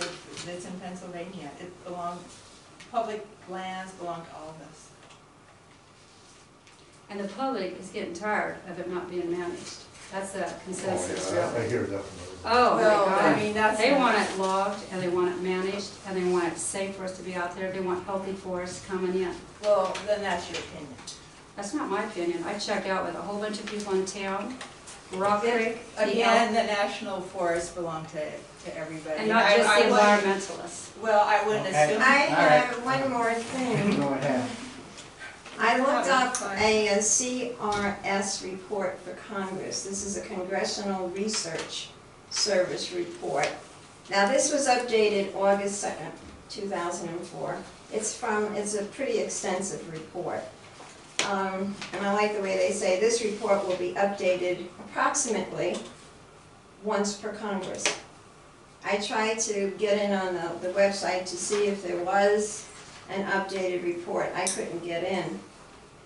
it's in Pennsylvania. It belonged, public lands belong to all of us. And the public is getting tired of it not being managed. That's the consensus, Oh, yeah, I really. hear that from everybody. Oh, my Well, I God. mean, that's. They want it logged, and they want it managed, and they want it safe for us to be out there. They want healthy forests coming in. Well, then that's your opinion. That's not my opinion. I checked out with a whole bunch of people in town, Rock Creek, Again, the national forests belong to everybody. and not just the wouldn't- environmentalists. Well, I wouldn't Okay. assume. I All right. have one more thing. Go ahead. I looked up Fine. a CRS report for Congress. This is a Congressional Research Service report. Now, this was updated August 2nd, 2004. It's a pretty extensive report. And I like the way they say this report will be updated approximately once per Congress. I tried to get in on the website to see if there was an updated report. I couldn't get in.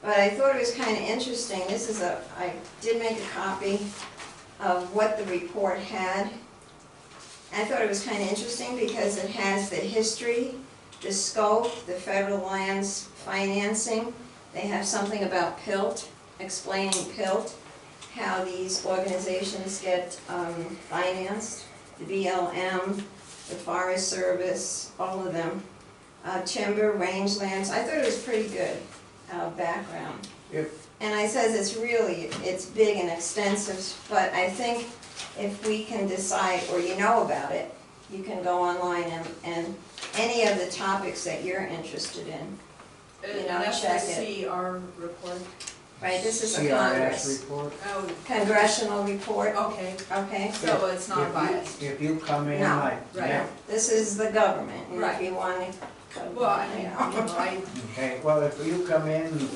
But I thought it was kind of interesting. I did make a copy of what the report had. I thought it was kind of interesting because it has the history, the scope, the federal lands financing. They have something about PILT, explaining PILT, how these organizations get financed, the BLM, the Forest Service, all of them. Timber, rangelands. I thought it was pretty good background. And I says it's big and extensive, but I think if we can decide, or you know about it, you can go online and any of the topics that you're interested in, you know, That's check the it. CR report. Right, this is a CRS Congress, report. Oh, congressional report, okay, okay? so it's not biased. If you come in No, like, right. yeah, This is the government, and if Right. you want to, Well, I mean, you you know. know, I, okay, well, if you come in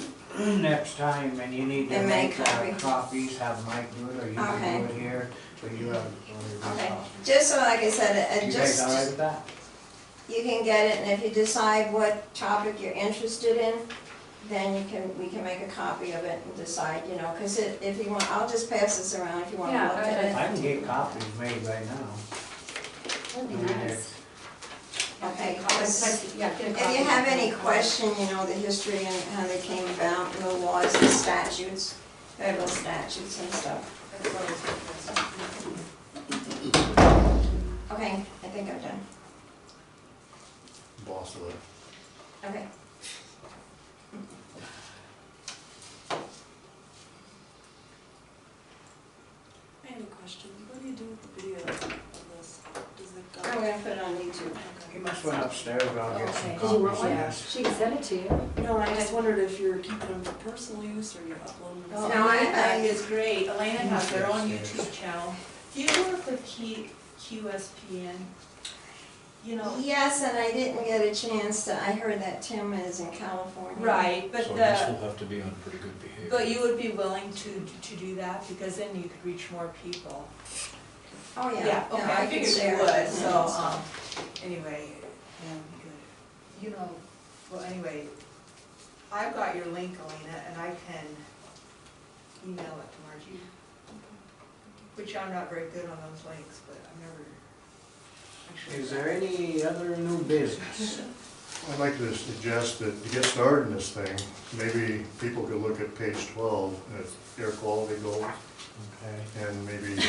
next time and you need to And make make copy. copies, have Mike do it, or you Okay. can do it here, but you have. Okay. Just so, like I said, You guys all right with that? you can get it, and if you decide what topic you're interested in, then we can make a copy of it and decide, you know, because if you want, I'll just pass this around if you want to Yeah, look at it. I can get copies made right now. That'd be I mean, nice. Okay, Yeah, get a if copy. you have any question, you know, the history and how they came about, and the laws and statutes, federal statutes and stuff. that's what I was thinking. Okay, I think I'm done. Boss of it. Okay. I have a question. What do you do with the video of this? Does it go? I'm gonna put it on YouTube. You must went upstairs, I'll get some Okay. Did you want copies of one? this. She can send it to you. No, I just wondered if you're keeping them for personal use or you're uploading them. Oh, No, I- Elena is great. Elena has their own YouTube channel. Do you work with QSPN? You know, Yes, and I didn't get a chance to, I heard that Tim is in California. right, but So I guess the, we'll have to be on pretty good behavior. but you would be willing to do that because then you could reach more people. Oh, yeah. Yeah, okay, I figured you would, so, anyway, good. You know, well, anyway, I've got your link, Alina, and I can email it to Margie. Which I'm not very good on those links, but I've never actually. Is there any other new business? I'd like to suggest that to get started in this thing, maybe people could look at page 12, and it's air quality goals, Okay. and maybe,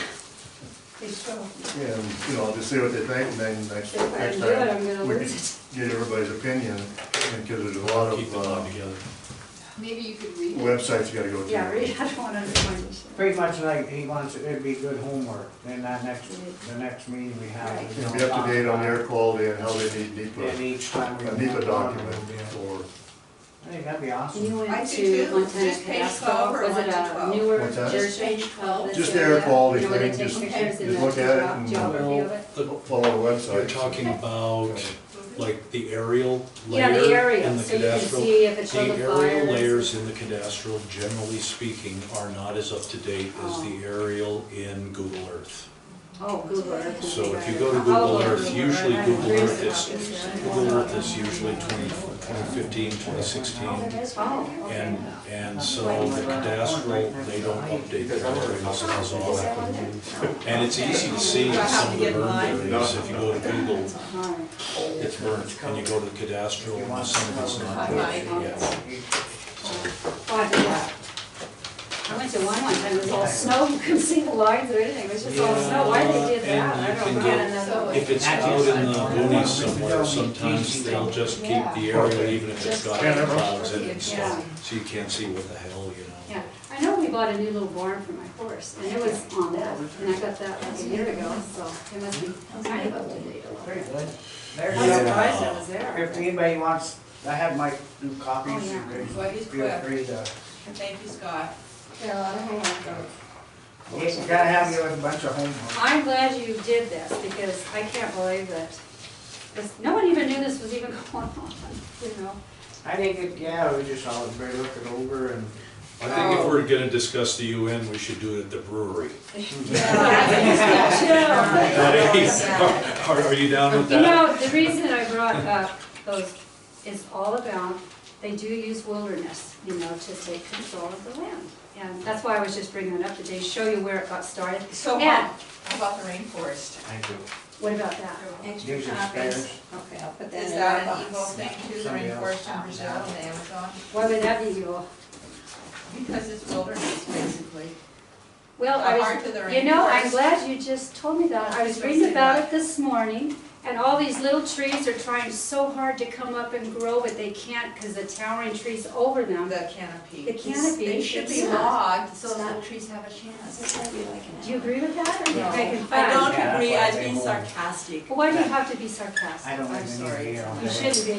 So, and, you know, just see what they think, and then next if I next do it, time, I'm gonna we lose could it. get everybody's opinion, and because there's a lot of Keep them all together. Maybe you could read it. websites you gotta go to. Yeah, really, I don't want to undermine this. Pretty much like he wants, it'd be good homework, then that the next meeting we have. Right. we And don't be up talk to date on about air it. quality and how they need And NEPA, each time we. a NEPA document Yeah. for, I think that'd be awesome. You I went do to too. Montana Just page 12 Cadastro, or was it 1 to a 12? newer What's that? version Page of 12. this just the area? air quality You know, where they thing, take just pictures and look the at it and geography of it? follow the website. You're talking about like the aerial Yeah, the layer area, in the so you can cadastral? see if it's on The the aerial fires. layers in the cadastral, generally speaking, are not as up to date as Oh. the aerial in Google Earth. Oh, Google Earth. So if you go to I'll Google go to Earth, Google usually Earth. Google I'm curious Earth about is, this. Google Earth is usually 2015, 2016. Oh, okay. And so the cadastral, they don't update their areas as often. And it's easy to see some of the burned areas if you go to Google, All right. it's burnt, and you go to the cadastral, and some of it's not burnt yet. Oh, I did that. I went to one time, it was all snow, you couldn't see the lines or anything, it was just all snow, why they did that, I And you don't can know. get- another If it's out in the boonies somewhere, sometimes they'll just keep the area even if it's got clouds in it and stuff, so you can't see what the hell, you know. Yeah, I know we bought a new little barn for my horse, and it was on that, and I got that like a year ago, so it must be kind of up to date a little Very bit. good. I There's was surprised it was there. If anybody wants, I have my new copies, Oh, you yeah. Well, guys he's feel quick. free to. Thank you, Scott. Yeah, a lot of homework. You gotta have you a bunch of homework. I'm glad you did this, because I can't believe that, no one even knew this was even going on, you know? I think it, yeah, we just all better look it over and. I think if we're gonna discuss the UN, we should do it at the brewery. Are you down with You that? know, the reason I brought up those is all about, they do use wilderness, you know, to take control of the land. And that's why I was just bringing it up today, show you where it got started. So, And, how about the rainforest? Thank you. what about that? Extra These are copies. spares. Okay, I'll put that Is in that our an evil box. thing too, the Somebody else rainforest in found Brazil that. and Amazon? Why would that be evil? Because it's wilderness, basically. Well, The I heart of the was, you know, I'm rainforest. glad you just told me that. I was Don't reading say about that. it this morning, and all these little trees are trying so hard to come up and grow, but they can't because the towering trees over them. The canopy. The canopy. They should be it's not. logged so It's the not. little trees have a chance. It's gonna be like an Do you agree with that, or are you No, making fun? I don't Yeah, agree, that's I'm why being they won't. sarcastic. Well, why do you have to be sarcastic? I don't I'm like any sorry. idea on You that. shouldn't be. I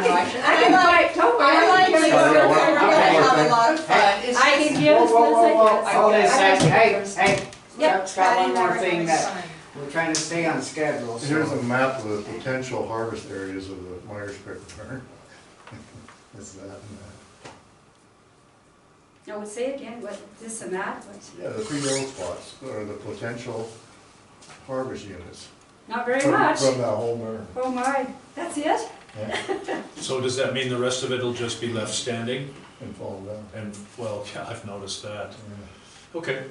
know, I should. I can fight, don't worry. I like can you, give we're us- gonna have a lot of fun. It's I just- can give us Whoa, whoa, whoa, this, I hold guess. this I second, hey, guess. hey, Yep. Scott's got one more Patty thing and I were that, fun. we're trying to stay on schedule, Here's a so. map of the potential harvest areas of the Myers Creek burn. It's that and that. No, say again, what, this and that, what? Yeah, the 3 yellow spots are the potential harvest units. Not very from- much. From that whole burn. Oh my, that's it? Yeah, So does that mean the rest of it will just be left standing? and fall down. And, well, yeah, I've noticed that. Yeah. Okay.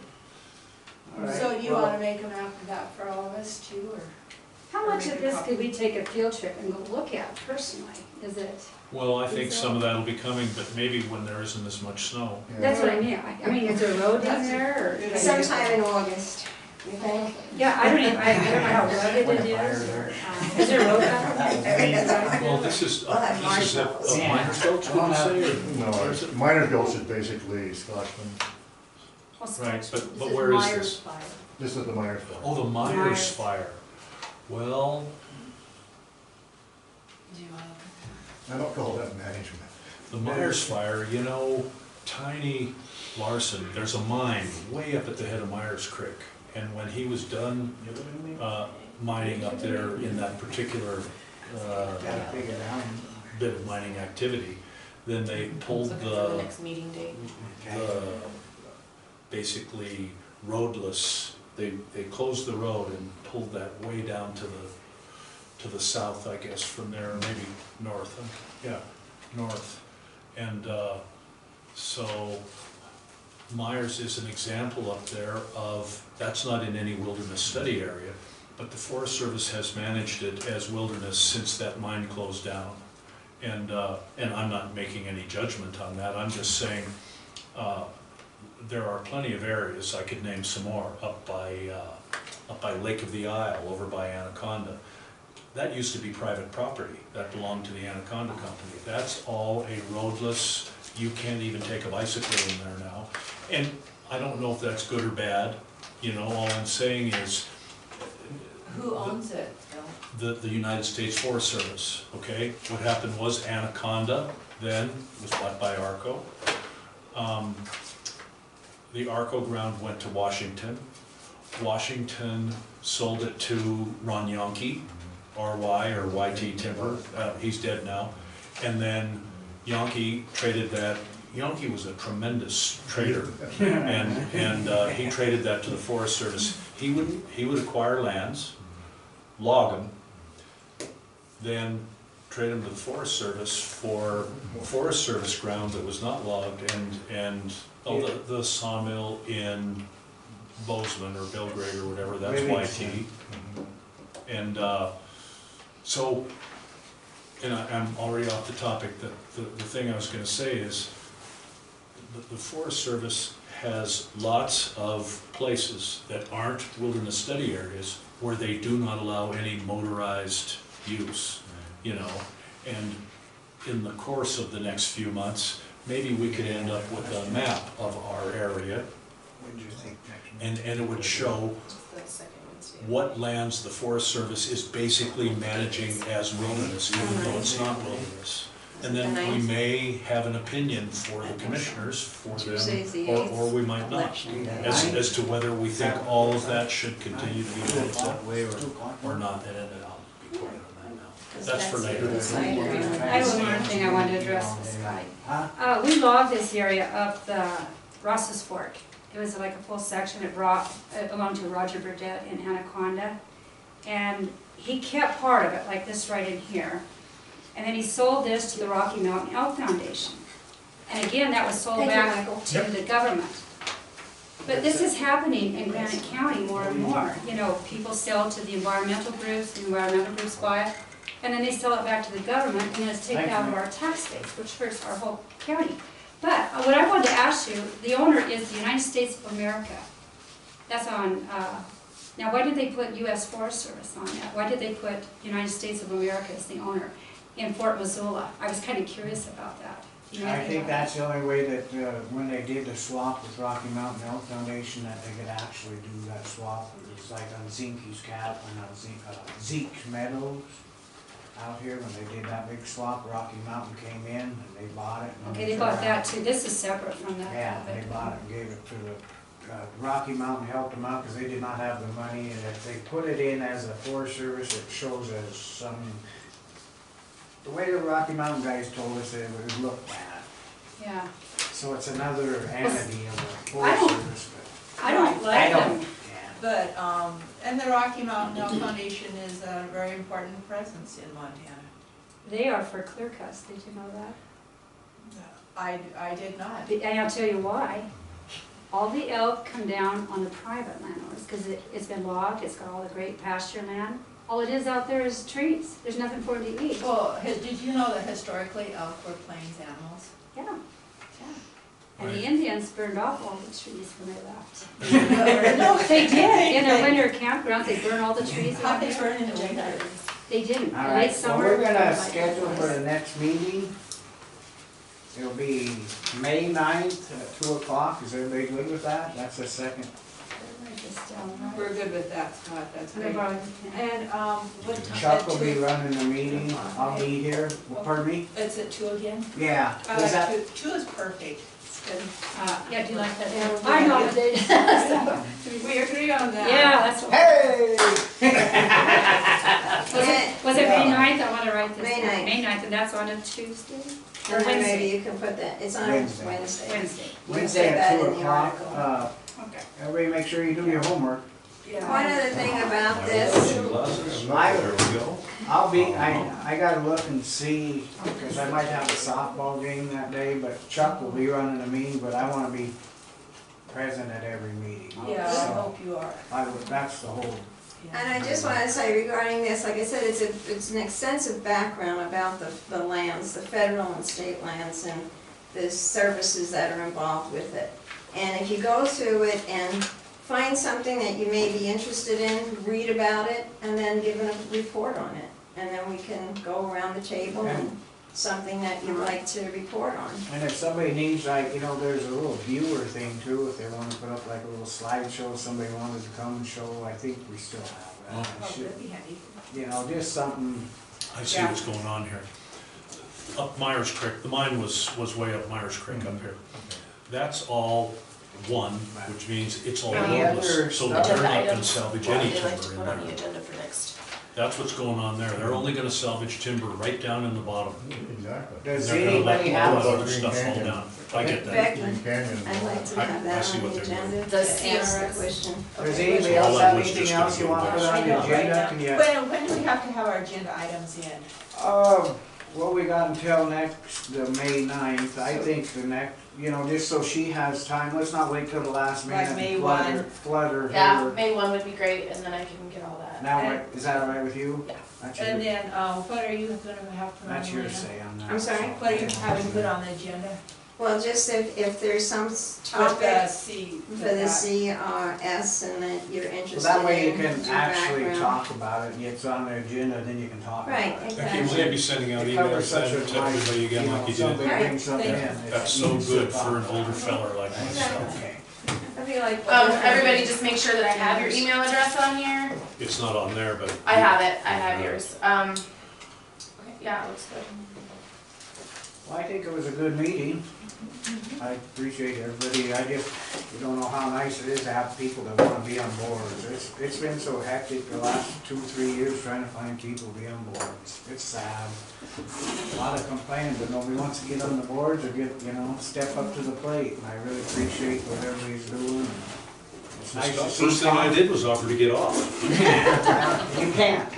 All right, So you well, wanna make a map of that for all of us too, or? How much of this could we take a field trip and go look at personally? Is it, Well, I think some of that'll be coming, but maybe when there isn't as much snow. Yeah. that's what I mean, I mean, is there a road down there, or? Sometime in August, you think? Yeah, I don't even, I don't know how rugged it is, or, is there a road down there? Well, this is We'll have marshmallows. Miners Gulch, would you say? or- No, where is it? Miners Gulch is basically Scotland. Right, but where is this? This is the Myers Fire. Oh, the Myers Myers. Fire. Well, Do you wanna? I don't call that management. the Myers Fire, you know, Tiny Larson, there's a mine way up at the head of Myers Creek. And when he was done mining up there in that particular Gotta figure it out. bit of mining activity, then they pulled Looking for the the next meeting date. basically roadless they closed the road and pulled that way down to the south, I guess, from there, maybe north, yeah, north. And so Myers is an example up there of, that's not in any wilderness study area, but the Forest Service has managed it as wilderness since that mine closed down. And I'm not making any judgment on that, I'm just saying, there are plenty of areas, I could name some more, up by Lake of the Isle, over by Anaconda. That used to be private property, that belonged to the Anaconda Company. That's all a roadless, you can't even take a bicycle in there now. And I don't know if that's good or bad, you know, all I'm saying is, Who owns it, Bill? the United States Forest Service, okay? What happened was Anaconda then was bought by ARCO. The ARCO ground went to Washington. Washington sold it to Ron Yonke, RY or YT Timber, he's dead now. And then Yonke traded that, Yonke was a tremendous trader, and he traded that to the Forest Service. He would acquire lands, log them, then trade them to the Forest Service for Forest Service ground that was not logged, and the sawmill in Bozeman or Belgrade or whatever, that's YT. And so, and I'm already off the topic, that the thing I was gonna say is, the Forest Service has lots of places that aren't wilderness study areas where they do not allow any motorized use, you know, and in the course of the next few months, maybe we could end up with a map of our area, and it would show what lands the Forest Service is basically managing as wilderness, even though it's not wilderness. And then we may have an opinion for the commissioners, for them, or we might not, as to whether we think all of that should continue to be managed that way or not. That's for later. I have one more thing I wanted to address this guy. We logged this area up the Ross's Fork. It was like a full section. It belonged to Roger Burdette in Anaconda. And he kept part of it, like this right in here. And then he sold this to the Rocky Mountain Elk Foundation. And again, that was sold back to the government. But this is happening in Granite County more and more. You know, people sell to the environmental groups buy it, and then they sell it back to the government, and then it's taken out of our tax base, which hurts our whole county. But what I wanted to ask you, the owner is the United States of America. That's on, now why did they put U.S. Forest Service on that? Why did they put United States of America as the owner in Fort Missoula? I was kind of curious about that. I think that's the only way that, when they did the swap with Rocky Mountain Elk Foundation, that they could actually do that swap. It was like on Zinke's Cap, and on Zeke's Meadows out here, when they did that big swap, Rocky Mountain came in and they bought it. Okay, they bought that too. This is separate from that. Yeah, they bought it and gave it to the, Rocky Mountain helped them out because they did not have the money, and if they put it in as a Forest Service, it shows as some, the way the Rocky Mountain guys told us, it would look bad. Yeah. So it's another entity of the Forest Service, but. I don't like them. But, and the Rocky Mountain Elk Foundation is a very important presence in Montana. They are for clear cuts. Did you know that? I did not. And I'll tell you why. All the elk come down on the private landowners because it's been logged, it's got all the great pasture land. All it is out there is trees. There's nothing for them to eat. Well, did you know that historically elk were plains animals? Yeah, yeah. And the Indians burned off all the trees when they left. No, They did. In their winter campgrounds, they burned all the trees. How'd they burn in the winter? They didn't. All Late right, so summer. we're gonna schedule for the next meeting. It'll be May 9th at 2 o'clock. Is everybody good with that? That's the second. We're good with that, Scott, that's great. And And, what time? Chuck At will be 2? running the meeting. I'll be here. Pardon me? It's at 2 again? Yeah. I Is like that? 2 is perfect. It's good. yeah, do you like that? Yeah, I nominated. We agree on that. Yeah, that's what. Hey! Was it May 9th? I want to write this May down. 9th. May 9th, and that's on a Tuesday? Or And then Wednesday? maybe you can put that, it's on Wednesday. Wednesday. Wednesday. You can Wednesday put at that 2 in the o'clock. article. Okay. Everybody make sure you do your homework. One other thing about My this, watching glasses. There we go. I gotta look and see, because I might have a softball game that day, but Chuck will be running the meeting, but I wanna be present at every meeting. Yeah, I So, hope you are. that's the whole, and I just want to say regarding this, like I said, it's an extensive background about the lands, the federal and state lands, and the services that are involved with it. And if you go through it and find something that you may be interested in, read about it, and then give a report on it. And then we can go around the table and something that you'd like to report on. and if somebody needs, like, you know, there's a little viewer thing too, if they wanna put up like a little slideshow, somebody wanted to come and show, I think we still have that. Oh, I should- that'd be handy. You know, just something, I see what's going on here. Up Myers Creek, the mine was way up Myers Creek up here. That's all one, which means it's all Any roadless, other so stuff? they're Agenda not gonna items. salvage What any would you like to timber put on in the there. agenda for next? That's what's going on there. They're only gonna salvage timber right down in the bottom. Exactly. And does they're gonna let anybody all have, that other stuff fall Canyon. down. I get that. Becky, Green Canyon. I'd like to have I that see on what the they're doing. agenda The to answer the CRS. question. does anybody All else that have was anything just else gonna you be wanna put a on the mess. agenda? Can you? When do we have to have our agenda items in? Well, we got until next, the May 9th, I think the next, you know, just so she has time, let's not wait till the last minute. Like May and 1. Flood her Yeah, here. May 1 would be great, and then I can get all that. Now, is that all right with you? Yeah. That's And your, then, what are you gonna have put on that's the your agenda? say on that. I'm sorry? so. What are you having put on the agenda? Well, just if there's some With the topic C. for the CRS and that you're So interested in. that way you can your actually background. talk about it, it's on the agenda, then you can talk about it. Right, Okay, exactly. will you be sending out It emails covers such then a to wide, everybody again like you did? somebody brings something in. Thank it's That's so easy to good talk for an about. older feller like myself. Okay. I feel like. Everybody just make sure that I have your email address on here. It's not on there, but. I have it, I have yours. Okay, yeah, it looks good. Well, I think it was a good meeting. I appreciate everybody, you don't know how nice it is to have people that wanna be on boards. It's been so hectic the last 2-3 years trying to find people to be on boards. It's sad. A lot of complaining, but nobody wants to get on the boards or get, you know, step up to the plate. And I really appreciate what everybody's doing. It's nice to see. First thing I did was offer to get off. You can't.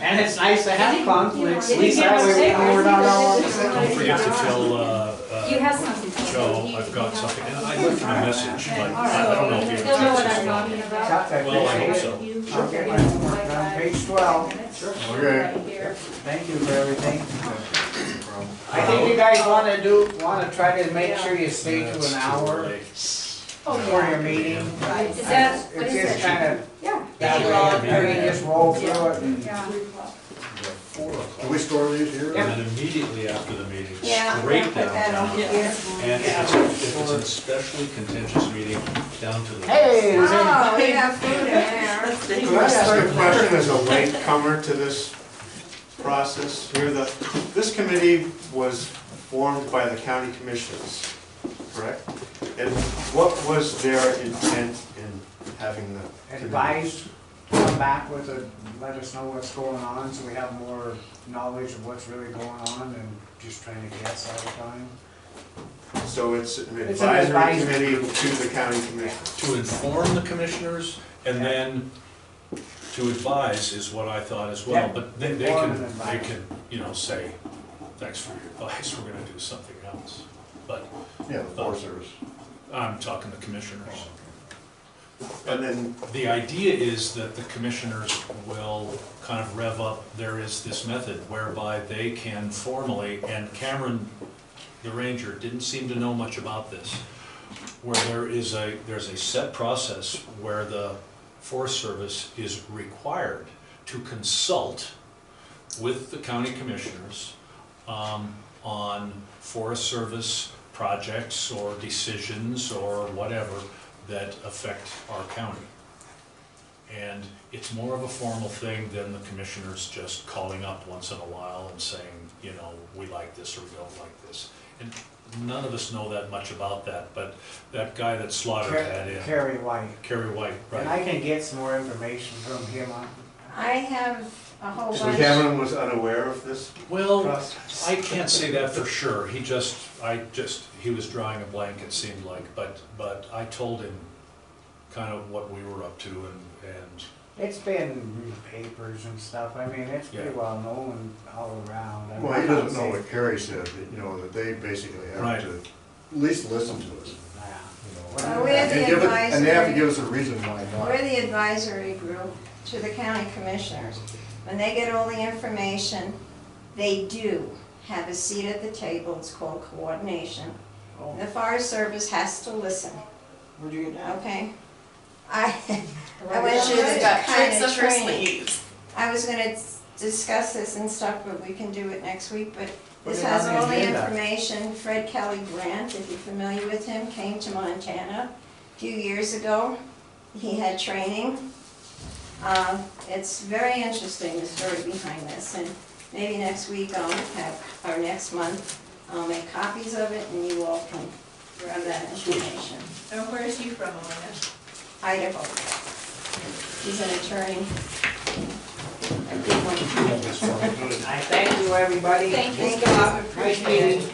And it's nice to have conflicts, You at least didn't that get way we know we're not all on the much same. Don't forget to tell, You have something to say. Joe, I've got something, and I left him a message, but I don't know if you. He'll know what I'm talking about. Chuck, I Well, I hope appreciate it. so. I'll get my homework done, page 12. Okay. Thank you for everything. I think you guys wanna try to make sure you stay to an hour for your meeting. Is that, what It's is just it? kinda, Yeah. that way, you just roll through it and. Yeah. 4 Do o'clock. we store these here? And then immediately after the meeting, Yeah, I'm straight gonna put that down. over here. And if it's an especially contentious meeting, down to the. Hey, is there- Oh, we have food in there. Could I ask a question as a latecomer to this process? This committee was formed by the county commissioners, correct? And what was their intent in having the committee? advised, come back with let us know what's going on, so we have more knowledge of what's really going on and just trying to guess all the time. So it's an It's an advisory advisory. committee to the county commissioners? To inform the commissioners and then to advise is what I thought as well. Yeah, But they inform and can, advise. you know, say, thanks for your advice, we're gonna do something else. But Yeah, the Forest Service. I'm talking to commissioners. And then, The idea is that the commissioners will kind of rev up, there is this method whereby they can formally, and Cameron, the ranger, didn't seem to know much about this, where there's a set process where the Forest Service is required to consult with the county commissioners on Forest Service projects or decisions or whatever that affect our county. And it's more of a formal thing than the commissioners just calling up once in a while and saying, you know, we like this or we don't like this. And none of us know that much about that, but that guy that Slaughter had in, Kerry White. Kerry White, And I right? can get some more information from him on. I have a whole so bunch. Cameron was unaware of this Well, process? I can't say that for sure. He was drawing a blank, it seemed like, but I told him kind of what we were up to and It's been in papers and stuff, I mean, it's pretty Yeah. well known all around. I'm Well, not he doesn't know saying- what Kerry said, that, you know, that they basically Right. have to at least listen to us, Yeah. you know. Well, we're the And give it, and they have to advisory- give us a reason why not. We're the advisory group to the county commissioners. When they get all the information, they do have a seat at the table, it's called coordination. Oh. The Forest Service has to listen, Where'd you get that? okay? I I went through this got kind tricks of up her training. sleeves. I was gonna discuss this and stuff, but we can do it next week, but Put this it has on the all the agenda. information. Fred Kelly Grant, if you're familiar with him, came to Montana a few years ago. He had training. It's very interesting, the story behind this, and maybe next week I'll have, or next month, I'll make copies of it and you all can grab that information. And where is he from, Elena? Idaho. He's an attorney. A good one. I thank you, everybody. Thank you. Bob, appreciate it.